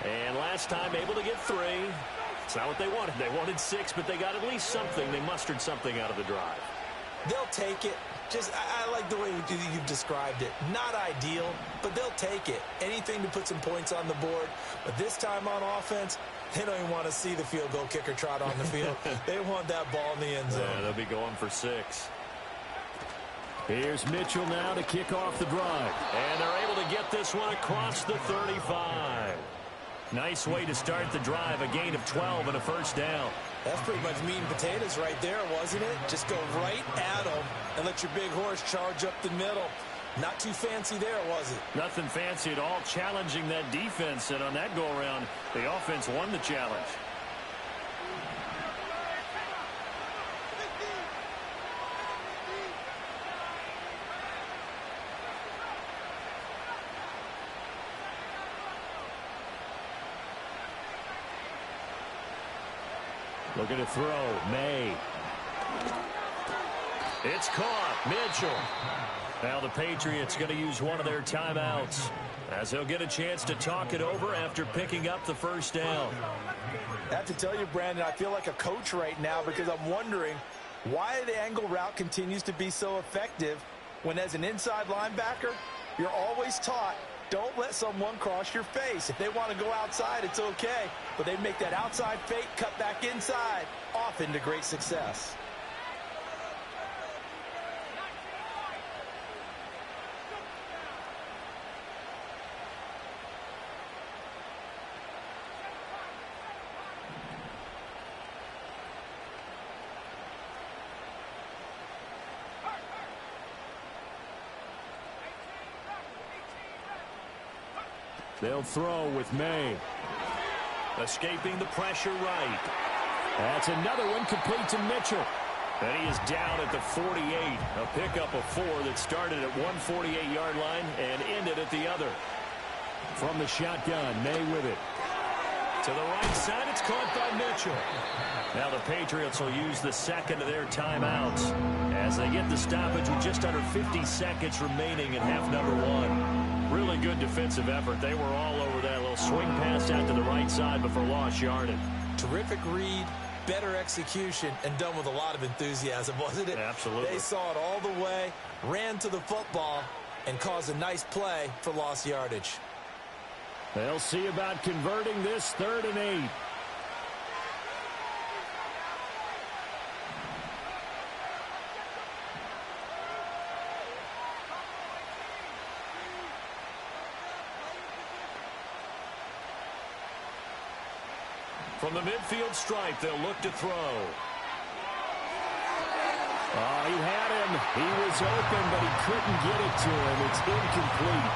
And last time able to get 3. It's not what they wanted. They wanted 6, but they got at least something. They mustered something out of the drive. They'll take it. I like the way you've described it. Not ideal, but they'll take it. Anything to put some points on the board. But this time on offense, They don't even want to see the field goal kicker trot on the field. They want that ball in the end zone. Yeah, they'll be going for 6. Here's Mitchell now to kick off the drive. And they're able to get this one across the 35. Nice way to start the drive, a gain of 12 and a first down. That's pretty much meat and potatoes right there, wasn't it? Just go right at them and let your big horse charge up the middle. Not too fancy there, was it? Nothing fancy at all, challenging that defense. And on that go-around, the offense won the challenge. Looking to throw. May. It's caught. Mitchell. Now the Patriots going to use one of their timeouts as they'll get a chance to talk it over after picking up the first down. I have to tell you, Brandon, I feel like a coach right now because I'm wondering why the angle route continues to be so effective when as an inside linebacker, you're always taught, don't let someone cross your face. If they want to go outside, it's okay. But they make that outside fake, cut back inside, often to great success. They'll throw with May. Escaping the pressure right. That's another one complete to Mitchell. And he is down at the 48. A pickup of 4 that started at one 48-yard line and ended at the other. From the shotgun, May with it. To the right side, it's caught by Mitchell. Now the Patriots will use the second of their timeouts as they get the stoppage with just under 50 seconds remaining in half number 1. Really good defensive effort. They were all over that little swing pass out to the right side before lost yardage. Terrific read, better execution, and done with a lot of enthusiasm, wasn't it? Absolutely. They saw it all the way, ran to the football, and caused a nice play for lost yardage. They'll see about converting this 3rd and 8. From the midfield stripe, they'll look to throw. Oh, he had him. He was open, but he couldn't get it to him. It's incomplete.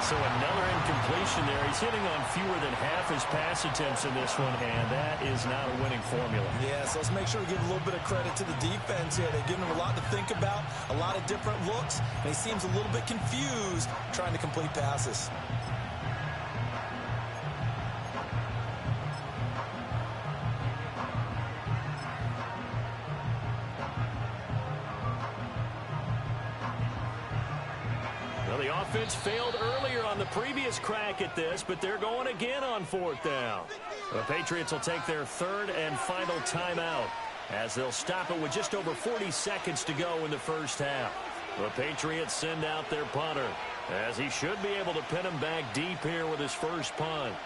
So another incompletion there. He's hitting on fewer than half his pass attempts in this one, and that is not a winning formula. Yeah, so let's make sure we give a little bit of credit to the defense here. They've given him a lot to think about, a lot of different looks, and he seems a little bit confused trying to complete passes. Offense failed earlier on the previous crack at this, but they're going again on 4th down. The Patriots will take their 3rd and final timeout as they'll stop it with just over 40 seconds to go in the first half. The Patriots send out their punter as he should be able to pin him back deep here with his first punt.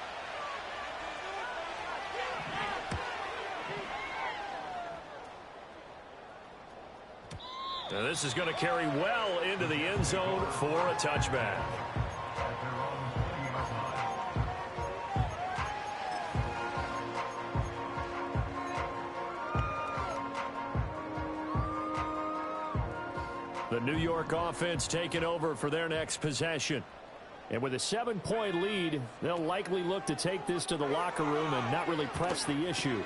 Now this is going to carry well into the end zone for a touchback. The New York offense taking over for their next possession. And with a 7-point lead, they'll likely look to take this to the locker room and not really press the issue.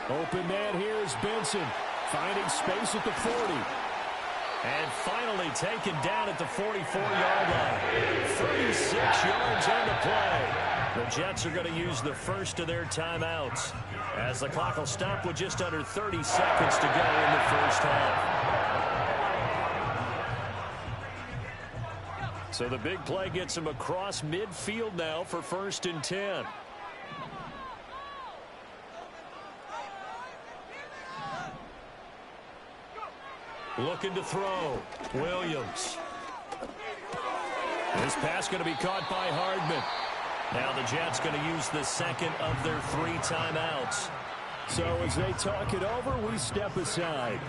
Open man here is Benson, finding space at the 40. And finally taken down at the 44-yard line. 36 yards on the play. The Jets are going to use the first of their timeouts as the clock will stop with just under 30 seconds to go in the first half. So the big play gets him across midfield now for 1st and 10. Looking to throw. Williams. This pass going to be caught by Hardman. Now the Jets going to use the second of their 3 timeouts. So as they talk it over, we step aside.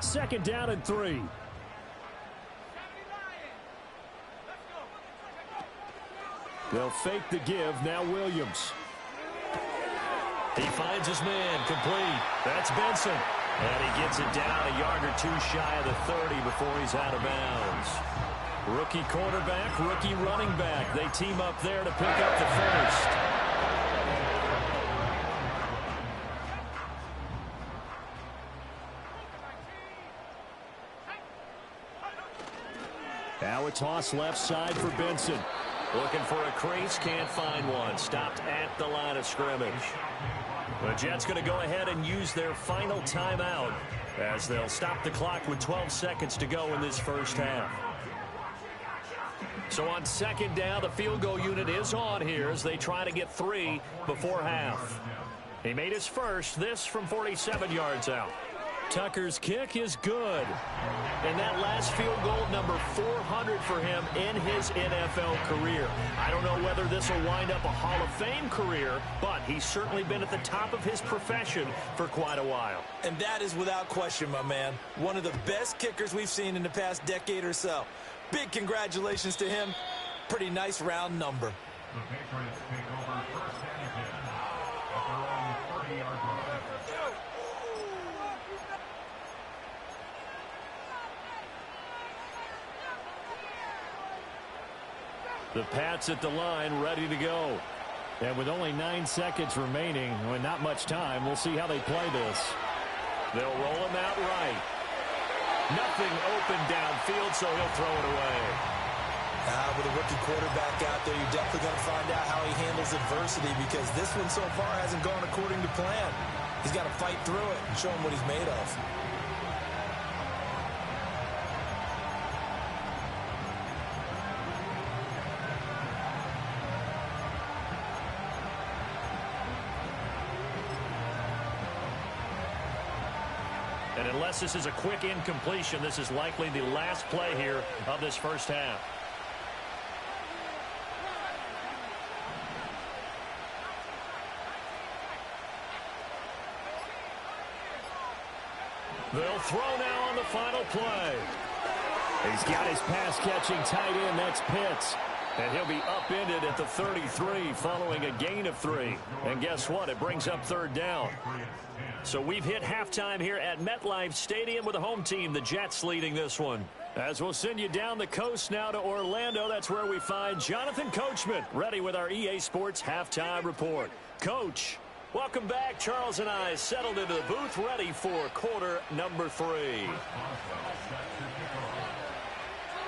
Second down and 3. They'll fake the give. Now Williams. He finds his man, complete. That's Benson. And he gets it down a yard or 2 shy of the 30 before he's out of bounds. Rookie quarterback, rookie running back. They team up there to pick up the first. Now a toss left side for Benson. Looking for a crease, can't find one. Stopped at the line of scrimmage. The Jets going to go ahead and use their final timeout as they'll stop the clock with 12 seconds to go in this first half. So on second down, the field goal unit is on here as they try to get 3 before half. He made his first, this from 47 yards out. Tucker's kick is good. And that last field goal, number 400 for him in his NFL career. I don't know whether this will wind up a Hall of Fame career, but he's certainly been at the top of his profession for quite a while. And that is without question, my man. One of the best kickers we've seen in the past decade or so. Big congratulations to him. Pretty nice round number. The Patriots take over first and 10 at their own 30-yard line. The Pats at the line, ready to go. And with only 9 seconds remaining, and not much time, we'll see how they play this. They'll roll him out right. Nothing open downfield, so he'll throw it away. With a rookie quarterback out there, you're definitely going to find out how he handles adversity because this one so far hasn't gone according to plan. He's got to fight through it and show him what he's made of. And unless this is a quick incompletion, this is likely the last play here of this first half. They'll throw now on the final play. He's got his pass-catching tight end. That's Pitts. And he'll be upended at the 33 following a gain of 3. And guess what? It brings up third down. So we've hit halftime here at MetLife Stadium with the home team, the Jets, leading this one. As we'll send you down the coast now to Orlando, that's where we find Jonathan Coachman, ready with our EA Sports halftime report. Coach, welcome back. Charles and I settled into the booth, ready for quarter number 3.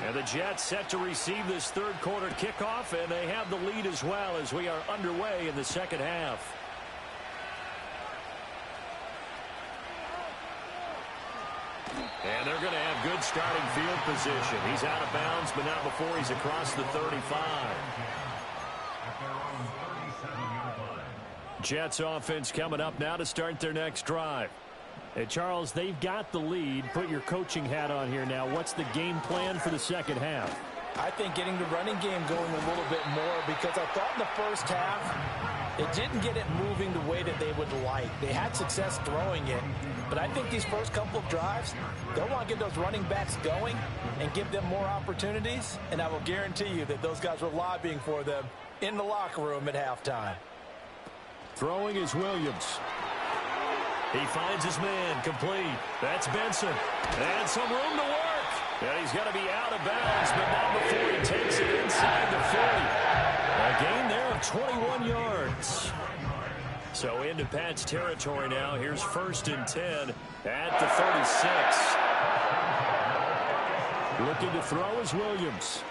And the Jets set to receive this third quarter kickoff, and they have the lead as well as we are underway in the second half. And they're going to have good starting field position. He's out of bounds, but not before he's across the 35. Jets offense coming up now to start their next drive. Hey, Charles, they've got the lead. Put your coaching hat on here now. What's the game plan for the second half? I think getting the running game going a little bit more because I thought in the first half it didn't get it moving the way that they would like. They had success throwing it, but I think these first couple of drives, they'll want to get those running backs going and give them more opportunities, and I will guarantee you that those guys were lobbying for them in the locker room at halftime. Throwing is Williams. He finds his man, complete. That's Benson. And some room to work. And he's going to be out of bounds, but not before he takes it inside the 40. A gain there of 21 yards. So into Pat's territory now. Here's first and 10 at the 36. Looking to throw is Williams.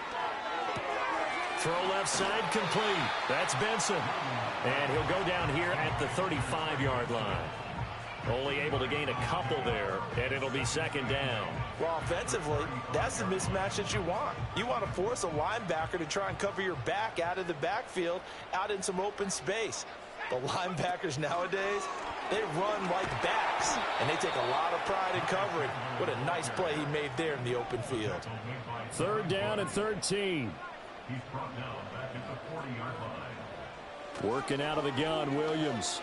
Throw left side, complete. That's Benson. And he'll go down here at the 35-yard line. Only able to gain a couple there, and it'll be second down. Well, offensively, that's the mismatch that you want. You want to force a linebacker to try and cover your back out of the backfield, out in some open space. The linebackers nowadays, They run like backs, and they take a lot of pride in covering. What a nice play he made there in the open field. 3rd down and 13. He's brought down back at the 40-yard line. Working out of the gun, Williams.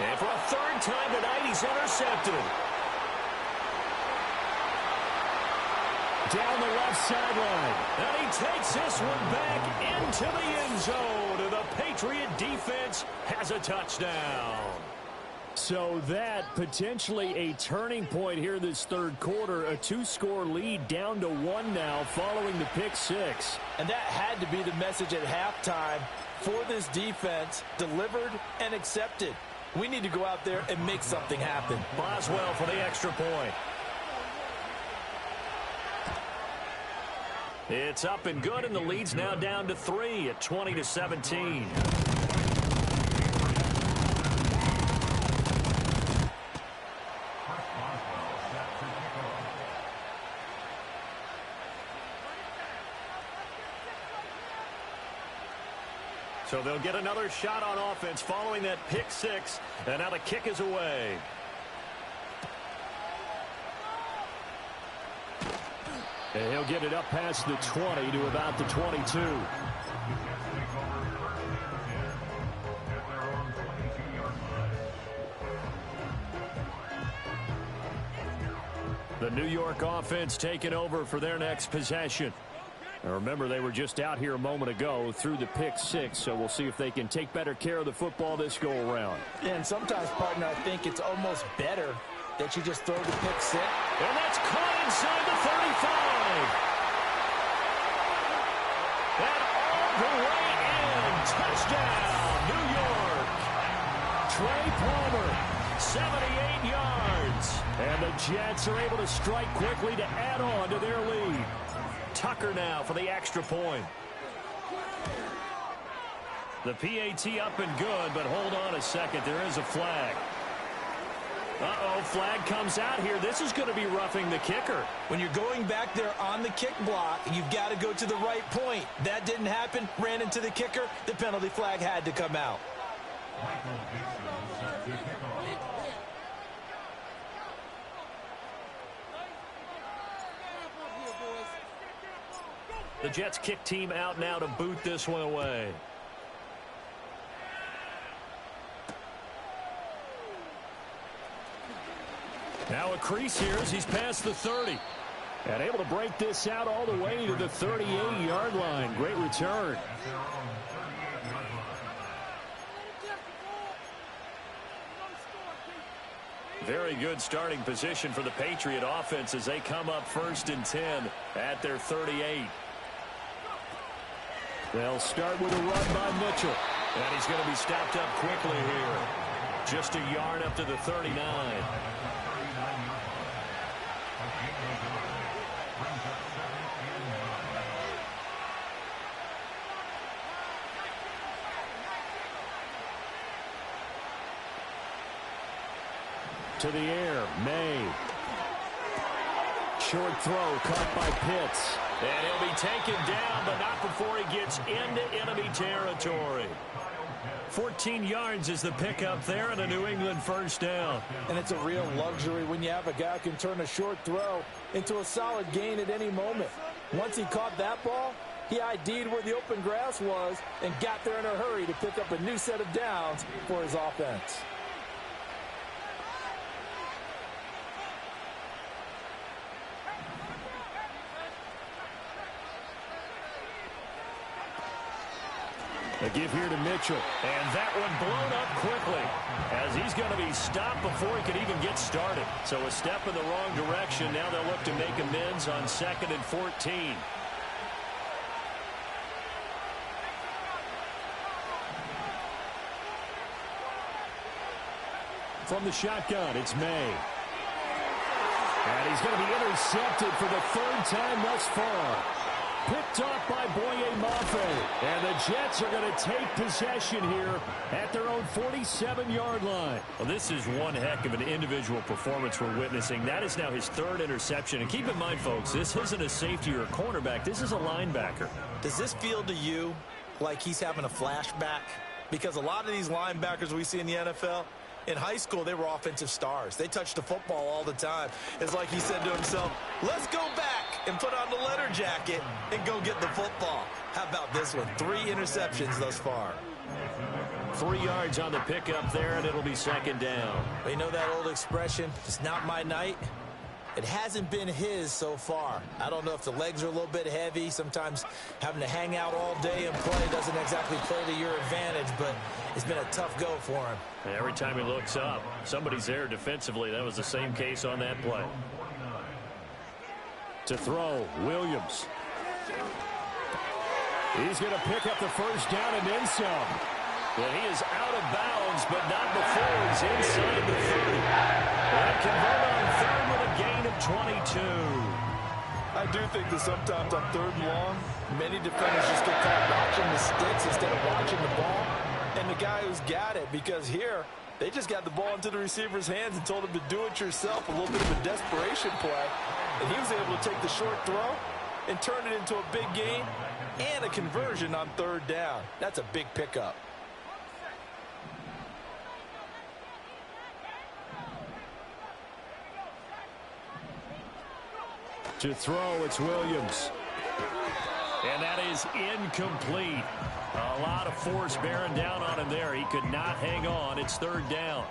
And for a 3rd time tonight, he's intercepted. Down the left sideline. And he takes this one back into the end zone. And the Patriot defense has a touchdown. So that potentially a turning point here this 3rd quarter. A 2-score lead down to 1 now following the pick 6. And that had to be the message at halftime for this defense. Delivered and accepted. We need to go out there and make something happen. Boswell for the extra point. It's up and good, and the lead's now down to 3 at 20-17. So they'll get another shot on offense following that pick 6, and now the kick is away. And he'll get it up past the 20 to about the 22. The New York offense taking over for their next possession. Now remember, they were just out here a moment ago through the pick 6, so we'll see if they can take better care of the football this go-around. And sometimes, partner, I think it's almost better that you just throw the pick 6. And that's caught inside the 35. And all the way in. Touchdown, New York. Trey Palmer, 78 yards. And the Jets are able to strike quickly to add on to their lead. Tucker now for the extra point. The PAT up and good, but hold on a second. There is a flag. Uh-oh, flag comes out here. This is going to be roughing the kicker. When you're going back there on the kick block, you've got to go to the right point. That didn't happen. Ran into the kicker. The penalty flag had to come out. The Jets kick team out now to boot this one away. Now a crease here as he's past the 30. And able to break this out all the way to the 38-yard line. Great return. Very good starting position for the Patriot offense as they come up 1st and 10 at their 38. They'll start with a run by Mitchell. And he's going to be stopped up quickly here. Just a yard up to the 39. To the air, May. Short throw caught by Pitts. And he'll be taken down, but not before he gets into enemy territory. 14 yards is the pickup there and a New England 1st down. And it's a real luxury when you have a guy who can turn a short throw into a solid gain at any moment. Once he caught that ball, he ID'd where the open grass was and got there in a hurry to pick up a new set of downs for his offense. A give here to Mitchell. And that one blown up quickly as he's going to be stopped before he could even get started. So a step in the wrong direction. Now they'll look to make amends on 2nd and 14. From the shotgun, it's May. And he's going to be intercepted for the 3rd time thus far. Picked off by Boye Mafe. And the Jets are going to take possession here at their own 47-yard line. Well, this is one heck of an individual performance we're witnessing. That is now his 3rd interception. And keep in mind, folks, this isn't a safety or a cornerback. This is a linebacker. Does this feel to you like he's having a flashback? because a lot of these linebackers we see in the NFL, in high school, they were offensive stars. They touched the football all the time. It's like he said to himself, let's go back and put on the leather jacket and go get the football. How about this one? 3 interceptions thus far. 3 yards on the pickup there, and it'll be second down. But you know that old expression, it's not my night? It hasn't been his so far. I don't know if the legs are a little bit heavy. Sometimes having to hang out all day and play doesn't exactly play to your advantage, but it's been a tough go for him. And every time he looks up, somebody's there defensively. That was the same case on that play. To throw, Williams. He's going to pick up the first down and then some. Well, he is out of bounds, but not before he's inside the 30. And convert on third with a gain of 22. I do think that sometimes on 3rd and long, many defenders just get caught watching the sticks instead of watching the ball. And the guy who's got it, because here, they just got the ball into the receiver's hands and told him to do it yourself, a little bit of a desperation play. And he was able to take the short throw and turn it into a big gain and a conversion on 3rd down. That's a big pickup. To throw, it's Williams. And that is incomplete. A lot of force bearing down on him there. He could not hang on. It's 3rd down.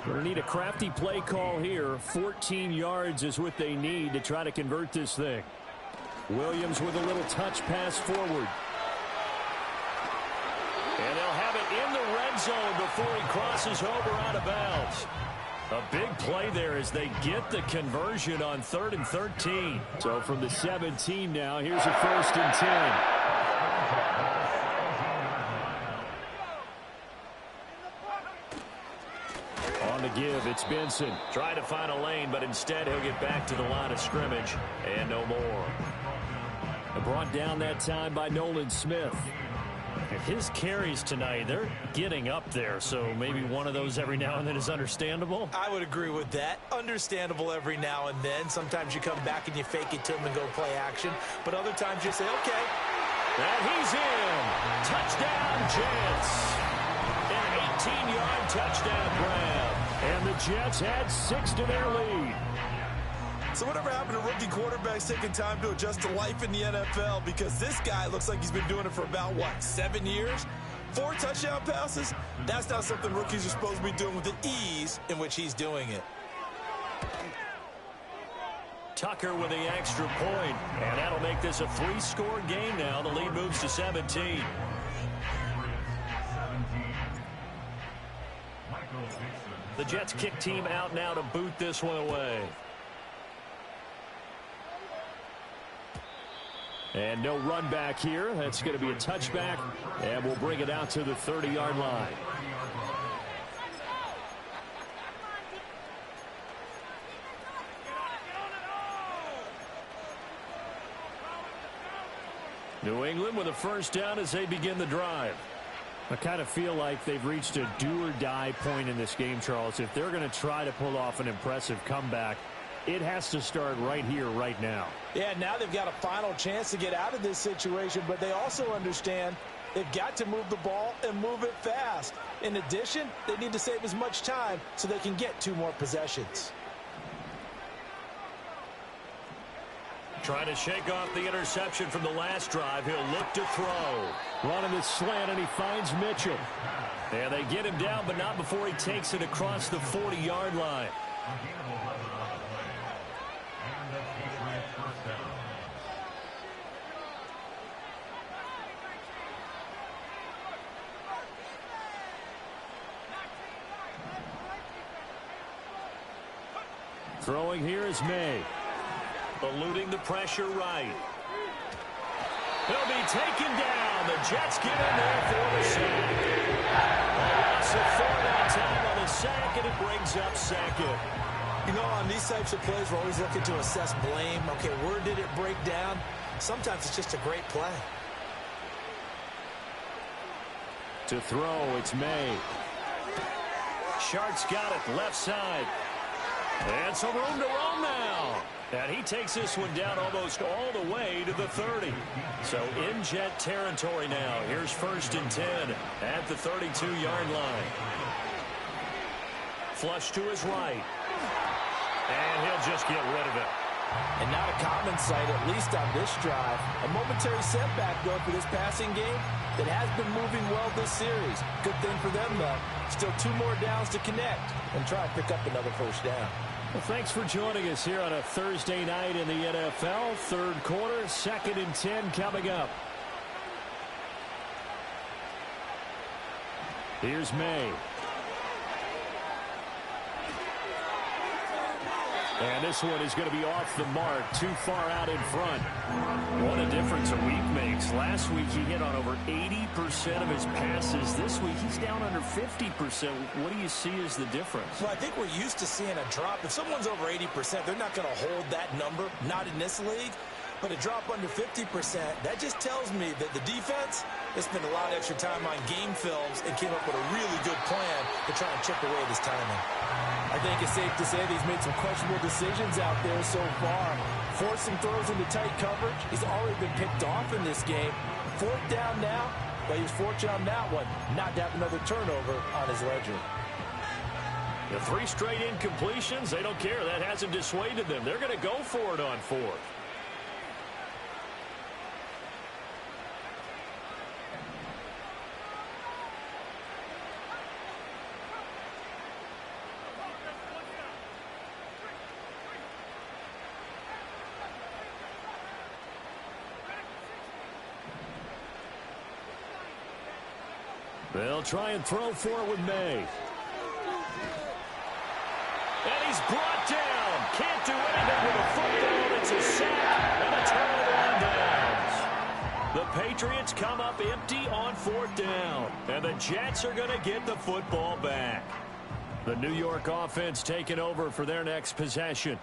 We're going to need a crafty play call here. 14 yards is what they need to try to convert this thing. Williams with a little touch pass forward. And they'll have it in the red zone before he crosses over out of bounds. A big play there as they get the conversion on 3rd and 13. So from the 17 now, here's a 1st and 10. On the give, it's Benson. Trying to find a lane, but instead he'll get back to the line of scrimmage. And no more. Brought down that time by Nolan Smith. His carries tonight, they're getting up there, so maybe one of those every now and then is understandable. I would agree with that. Understandable every now and then. Sometimes you come back and you fake it to him and go play action, but other times you say, okay. And he's in. Touchdown, Jets. An 18-yard touchdown grab. And the Jets add 6 to their lead. So whatever happened to rookie quarterbacks taking time to adjust to life in the NFL? Because this guy looks like he's been doing it for about, 7 years? 4 touchdown passes? That's not something rookies are supposed to be doing with the ease in which he's doing it. Tucker with the extra point. And that'll make this a 3-score game now. The lead moves to 17. The Jets kick team out now to boot this one away. And no run back here. That's going to be a touchback. And we'll bring it out to the 30-yard line. New England with a first down as they begin the drive. I kind of feel like they've reached a do-or-die point in this game, Charles. If they're going to try to pull off an impressive comeback, it has to start right here, right now. Yeah, now they've got a final chance to get out of this situation, but they also understand they've got to move the ball and move it fast. In addition, they need to save as much time so they can get 2 more possessions. Trying to shake off the interception from the last drive. He'll look to throw. Running the slant, and he finds Mitchell. And they get him down, but not before he takes it across the 40-yard line. Throwing here is May. Eluding the pressure right. He'll be taken down. The Jets get in there for the sack. A loss of 4 that time on the sack, and it brings up second. You know, on these types of plays, we're always looking to assess blame. Okay, where did it break down? Sometimes it's just a great play. To throw, it's May. Shart's got it, left side. And some room to roam now. And he takes this one down almost all the way to the 30. So in Jet territory now. Here's 1st and 10 at the 32-yard line. Flush to his right. And he'll just get rid of it. And not a common sight, at least on this drive. A momentary setback, though, for this passing game that has been moving well this series. Good thing for them, though. Still 2 more downs to connect and try and pick up another first down. Well, thanks for joining us here on a Thursday night in the NFL. 3rd quarter, 2nd and 10 coming up. Here's May. And this one is going to be off the mark, too far out in front. What a difference a week makes. Last week he hit on over 80% of his passes. This week he's down under 50%. What do you see as the difference? Well, I think we're used to seeing a drop. If someone's over 80%, they're not going to hold that number, not in this league. But a drop under 50%, that just tells me that the defense has spent a lot of extra time on game films and came up with a really good plan to try and chip away this timing. I think it's safe to say that he's made some questionable decisions out there so far. Forcing throws into tight coverage. He's already been picked off in this game. 4th down now, but he was fortunate on that one not to have another turnover on his ledger. The 3 straight incompletions, they don't care. That hasn't dissuaded them. They're going to go for it on 4th. They'll try and throw for it with May. And he's brought down. Can't do anything with a football. It's a sack and a turnover on downs. The Patriots come up empty on 4th down. And the Jets are going to get the football back. The New York offense taking over for their next possession.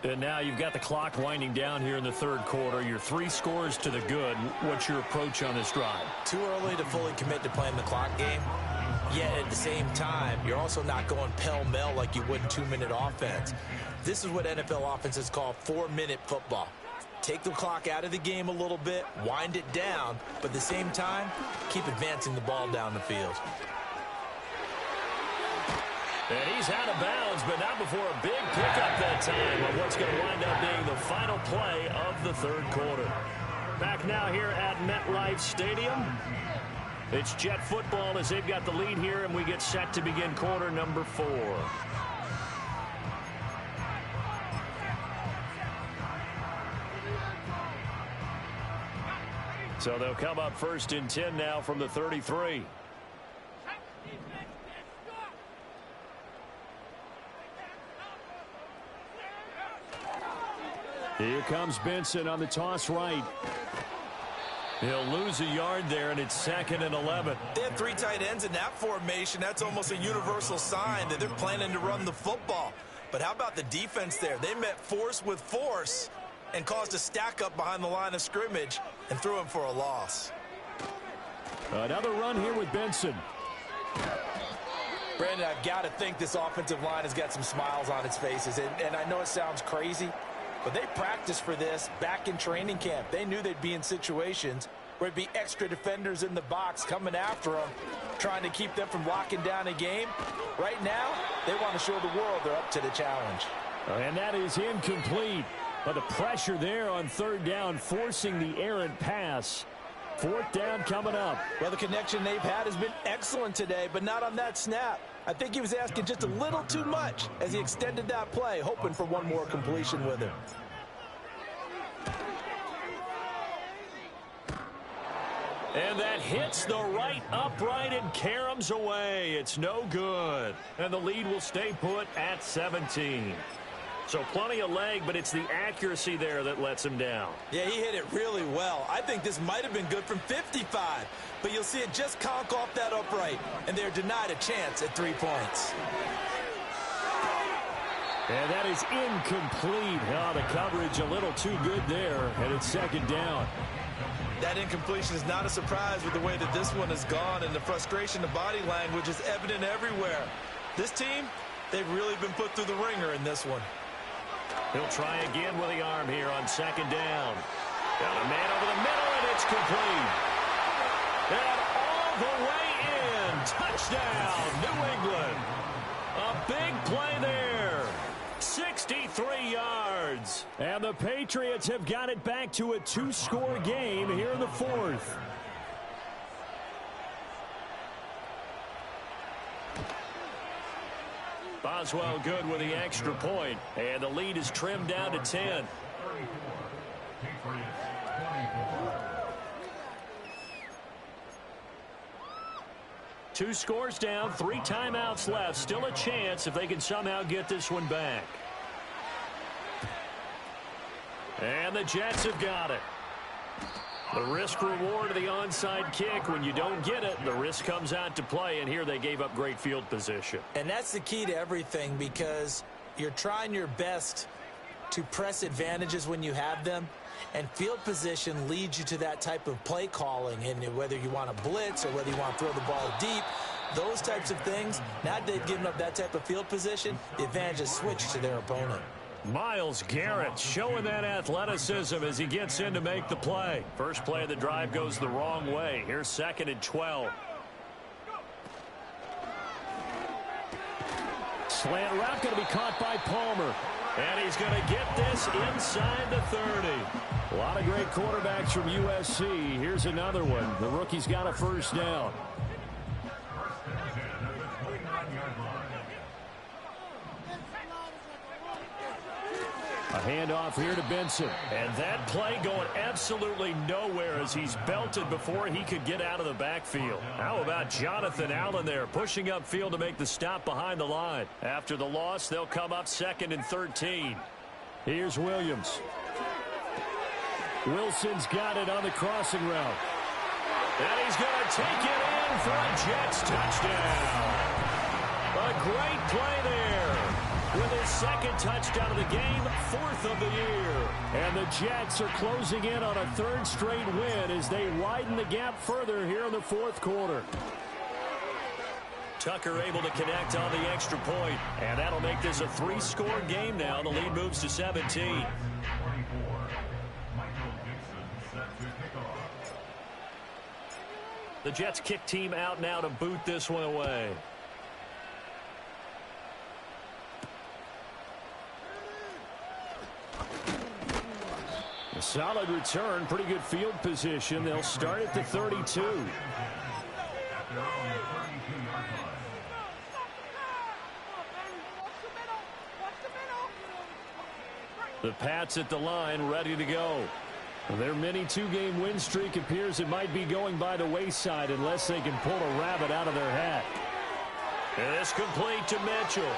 And now you've got the clock winding down here in the 3rd quarter. You're 3 scores to the good. What's your approach on this drive? Too early to fully commit to playing the clock game. Yet at the same time, you're also not going pell-mell like you would in 2-minute offense. This is what NFL offenses call 4-minute football. Take the clock out of the game a little bit, wind it down, but at the same time, keep advancing the ball down the field. And he's out of bounds, but not before a big pickup that time on what's going to wind up being the final play of the 3rd quarter. Back now here at MetLife Stadium. It's Jet football as they've got the lead here, and we get set to begin quarter number 4. So they'll come up 1st and 10 now from the 33. Here comes Benson on the toss right. He'll lose a yard there, and it's 2nd and 11. They have 3 tight ends in that formation. That's almost a universal sign that they're planning to run the football. But how about the defense there? They met force with force and caused a stack up behind the line of scrimmage and threw him for a loss. Another run here with Benson. Brandon, I've got to think this offensive line has got some smiles on its faces. And I know it sounds crazy, but they practiced for this back in training camp. They knew they'd be in situations where it'd be extra defenders in the box coming after them, trying to keep them from locking down a game. Right now, they want to show the world they're up to the challenge. And that is incomplete. But the pressure there on 3rd down, forcing the errant pass. 4th down coming up. Well, the connection they've had has been excellent today, but not on that snap. I think he was asking just a little too much as he extended that play, hoping for one more completion with him. And that hits the right upright and caroms away. It's no good. And the lead will stay put at 17. So plenty of leg, but it's the accuracy there that lets him down. Yeah, he hit it really well. I think this might have been good from 55. But you'll see it just conk off that upright. And they're denied a chance at 3 points. And that is incomplete. Oh, the coverage a little too good there. And it's 2nd down. That incompletion is not a surprise with the way that this one has gone, and the frustration, the body language is evident everywhere. This team, they've really been put through the ringer in this one. He'll try again with the arm here on second down. Got a man over the middle, and it's complete. And all the way in. Touchdown, New England. A big play there. 63 yards. And the Patriots have got it back to a 2-score game here in the fourth. Boswell good with the extra point, and the lead is trimmed down to 10. Two scores down, 3 timeouts left. Still a chance if they can somehow get this one back. And the Jets have got it. The risk reward of the onside kick. When you don't get it, the risk comes out to play, and here they gave up great field position. And that's the key to everything, because you're trying your best to press advantages when you have them, and field position leads you to that type of play calling. And whether you want to blitz or whether you want to throw the ball deep, those types of things, now that they've given up that type of field position, the advantage is switched to their opponent. Myles Garrett showing that athleticism as he gets in to make the play. First play of the drive goes the wrong way. Here's 2nd and 12. Slant route going to be caught by Palmer. And he's going to get this inside the 30. A lot of great quarterbacks from USC. Here's another one. The rookie's got a first down. A handoff here to Benson. And that play going absolutely nowhere as he's belted before he could get out of the backfield. How about Jonathan Allen there pushing upfield to make the stop behind the line? After the loss, they'll come up 2nd and 13. Here's Williams. Wilson's got it on the crossing route. And he's going to take it in for a Jets touchdown. A great play there. With his 2nd touchdown of the game, 4th of the year. And the Jets are closing in on a 3rd straight win as they widen the gap further here in the 4th quarter. Tucker able to connect on the extra point, and that'll make this a 3-score game now. The lead moves to 17. The Jets kick team out now to boot this one away. A solid return, pretty good field position. They'll start at the 32. The Pats at the line, ready to go. Their mini 2-game win streak appears it might be going by the wayside unless they can pull a rabbit out of their hat. And it's complete to Mitchell.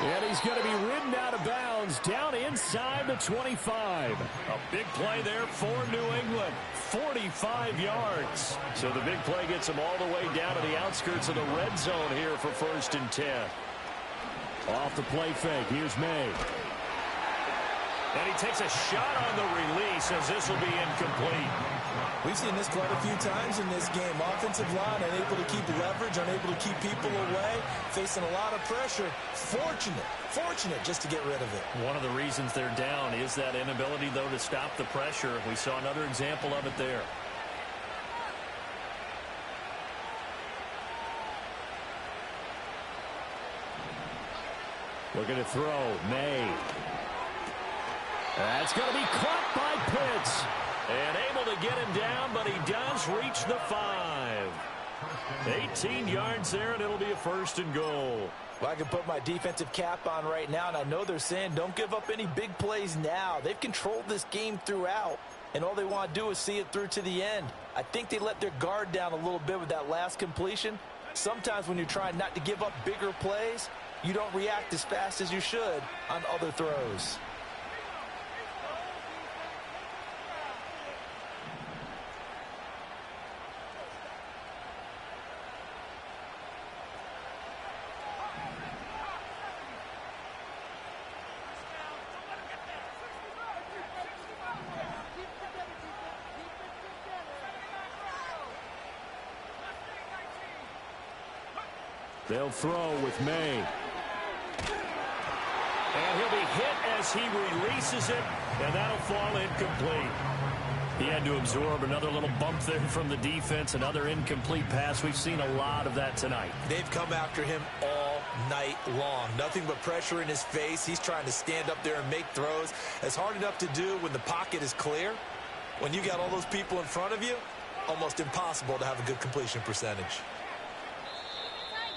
And he's going to be ridden out of bounds down inside the 25. A big play there for New England. 45 yards. So the big play gets them all the way down to the outskirts of the red zone here for 1st and 10. Off the play fake. Here's May. And he takes a shot on the release as this will be incomplete. We've seen this quite a few times in this game. Offensive line unable to keep leverage, unable to keep people away, facing a lot of pressure. Fortunate just to get rid of it. One of the reasons they're down is that inability, though, to stop the pressure. We saw another example of it there. Looking to throw. May. That's going to be caught by Pitts. And able to get him down, but he does reach the 5. 18 yards there, and it'll be a 1st and goal. Well, I can put my defensive cap on right now, and I know they're saying don't give up any big plays now. They've controlled this game throughout, and all they want to do is see it through to the end. I think they let their guard down a little bit with that last completion. Sometimes when you're trying not to give up bigger plays, you don't react as fast as you should on other throws. They'll throw with May. And he'll be hit as he releases it, and that'll fall incomplete. He had to absorb another little bump there from the defense, another incomplete pass. We've seen a lot of that tonight. They've come after him all night long. Nothing but pressure in his face. He's trying to stand up there and make throws. It's hard enough to do when the pocket is clear. When you got all those people in front of you, almost impossible to have a good completion percentage.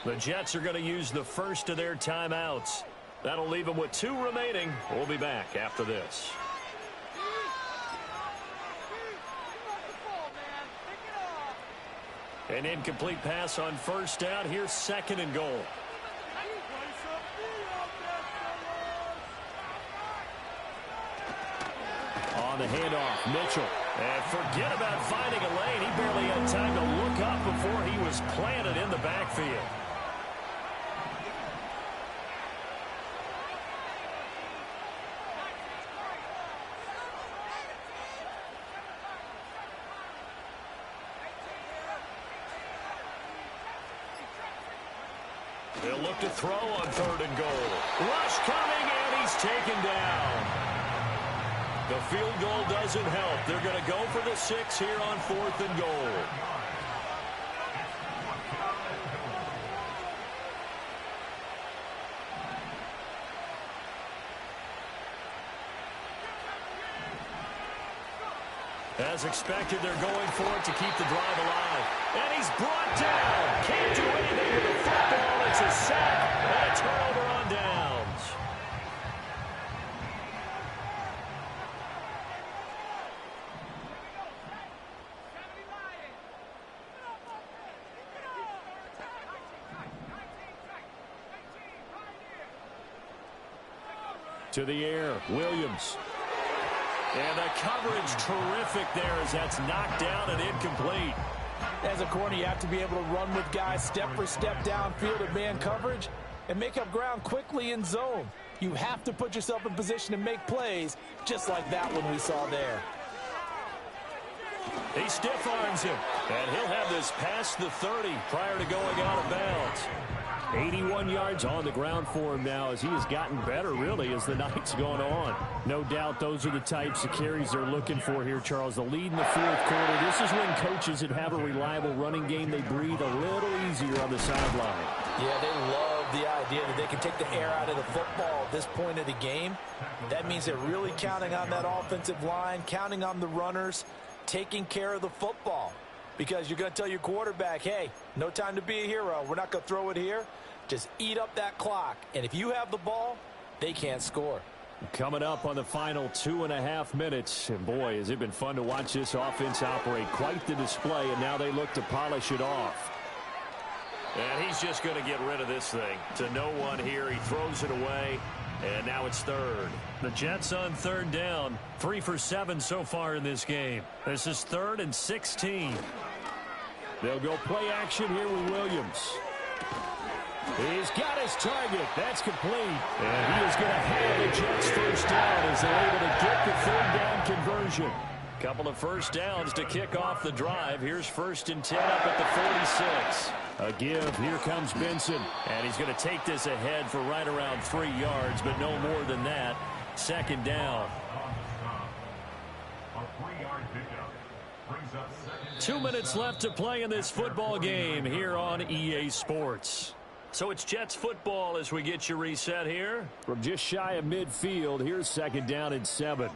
The Jets are going to use the first of their timeouts. That'll leave them with 2 remaining. We'll be back after this. An incomplete pass on first down. Here's 2nd and goal. On the handoff, Mitchell. And forget about finding a lane. He barely had time to look up before he was planted in the backfield. They'll look to throw on 3rd and goal. Rush coming, and he's taken down. The field goal doesn't help. They're going to go for the 6 here on 4th and goal. As expected, they're going for it to keep the drive alive. And he's brought down. Can't do anything with the football. It's a sack and a turnover on downs. To the air, Williams. And the coverage terrific there as that's knocked down and incomplete. As a corner, you have to be able to run with guys step for step downfield in man coverage and make up ground quickly in zone. You have to put yourself in position to make plays just like that one we saw there. He stiff arms him, and he'll have this past the 30 prior to going out of bounds. 81 yards on the ground for him now as he has gotten better, really, as the night's gone on. No doubt those are the types of carries they're looking for here, Charles. The lead in the 4th quarter. This is when coaches that have a reliable running game, they breathe a little easier on the sideline. Yeah, they love the idea that they can take the air out of the football at this point of the game. That means they're really counting on that offensive line, counting on the runners, taking care of the football. Because you're going to tell your quarterback, hey, no time to be a hero. We're not going to throw it here. Just eat up that clock. And if you have the ball, they can't score. Coming up on the final 2.5 minutes. And boy, has it been fun to watch this offense operate. Quite the display, and now they look to polish it off. And he's just going to get rid of this thing. To no one here. He throws it away. And now it's 3rd. The Jets on 3rd down. 3 for 7 so far in this game. This is 3rd and 16. They'll go play action here with Williams. He's got his target. That's complete. And he is going to have the Jets first down as they're able to get the 3rd down conversion. Couple of first downs to kick off the drive. Here's 1st and 10 up at the 46. A give. Here comes Benson. And he's going to take this ahead for right around 3 yards, but no more than that. 2nd down. 2 minutes left to play in this football game here on EA Sports. So it's Jets football as we get you reset here. From just shy of midfield, here's 2nd down and 7.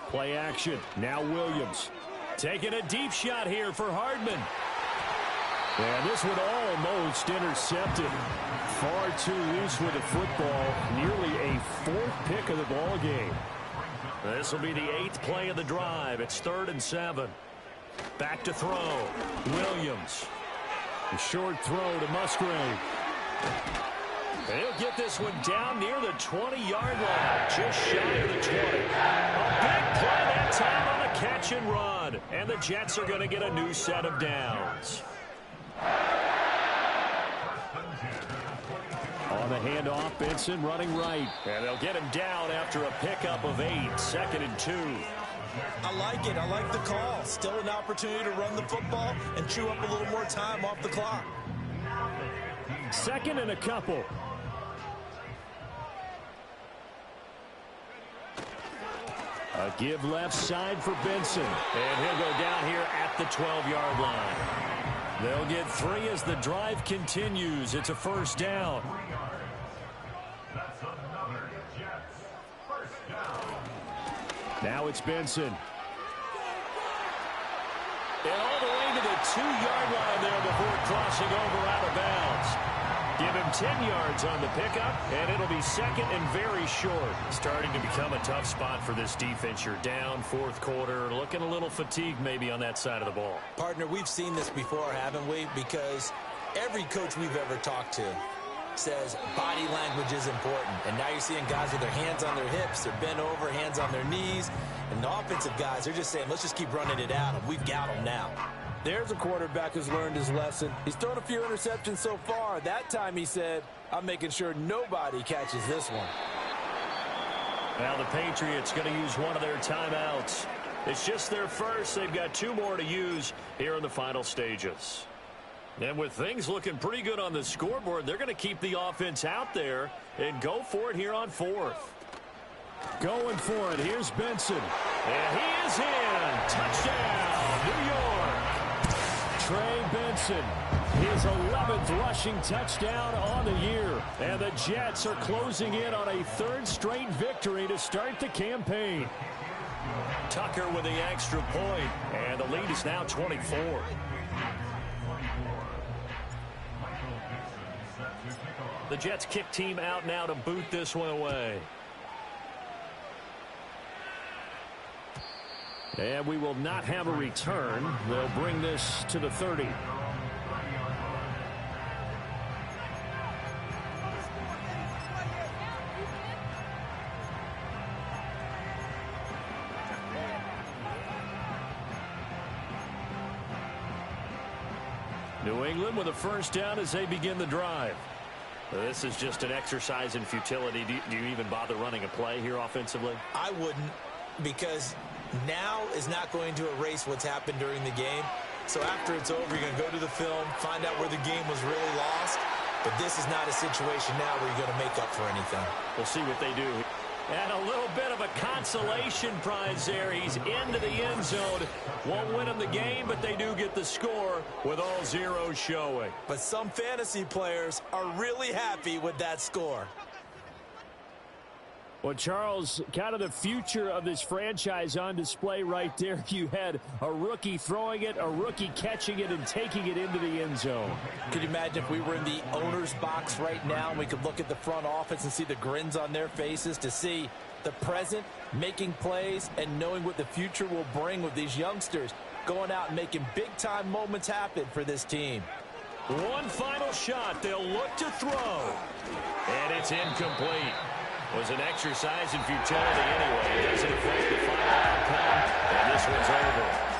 Play action. Now Williams. Taking a deep shot here for Hardman. And this one almost intercepted. Far too loose with the football. Nearly a 4th pick of the ball game. This will be the 8th play of the drive. It's 3rd and 7. Back to throw. Williams. A short throw to Musgrave. He'll get this one down near the 20-yard line. Just shy of the 20. A big play that time on the catch and run. And the Jets are going to get a new set of downs. On the handoff, Benson running right. And they'll get him down after a pickup of 8. 2nd and 2. I like it. I like the call. Still an opportunity to run the football and chew up a little more time off the clock. Second and a couple. A give left side for Benson. And he'll go down here at the 12-yard line. They'll get 3 as the drive continues. It's a first down. Now it's Benson. And all the way to the 2-yard line there before crossing over out of bounds. Give him 10 yards on the pickup, and it'll be second and very short. Starting to become a tough spot for this defense. You're down fourth quarter, looking a little fatigued maybe on that side of the ball. Partner, we've seen this before, haven't we? Because every coach we've ever talked to says body language is important. And now you're seeing guys with their hands on their hips, they're bent over, hands on their knees. And the offensive guys, they're just saying, let's just keep running it at them. We've got them now. There's a quarterback who's learned his lesson. He's thrown a few interceptions so far. That time he said, I'm making sure nobody catches this one. Now the Patriots going to use one of their timeouts. It's just their first. They've got 2 more to use here in the final stages. And with things looking pretty good on the scoreboard, they're going to keep the offense out there and go for it here on 4th. Going for it. Here's Benson. And he is in. Touchdown, New York. Trey Benson, his 11th rushing touchdown on the year. And the Jets are closing in on a 3rd straight victory to start the campaign. Tucker with the extra point, and the lead is now 24. The Jets kick team out now to boot this one away. And we will not have a return. They'll bring this to the 30. New England with a first down as they begin the drive. This is just an exercise in futility. Do you even bother running a play here offensively? I wouldn't, because now is not going to erase what's happened during the game. So after it's over, you're going to go to the film, find out where the game was really lost. But this is not a situation now where you're going to make up for anything. We'll see what they do. And a little bit of a consolation prize there. He's into the end zone. Won't win him the game, but they do get the score with all zeros showing. But some fantasy players are really happy with that score. Well, Charles, kind of the future of this franchise on display right there. You had a rookie throwing it, a rookie catching it, and taking it into the end zone. Could you imagine if we were in the owner's box right now and we could look at the front office and see the grins on their faces, to see the present making plays and knowing what the future will bring with these youngsters going out and making big-time moments happen for this team. One final shot. They'll look to throw. And it's incomplete. Was an exercise in futility anyway. It doesn't affect the final outcome, and this one's over.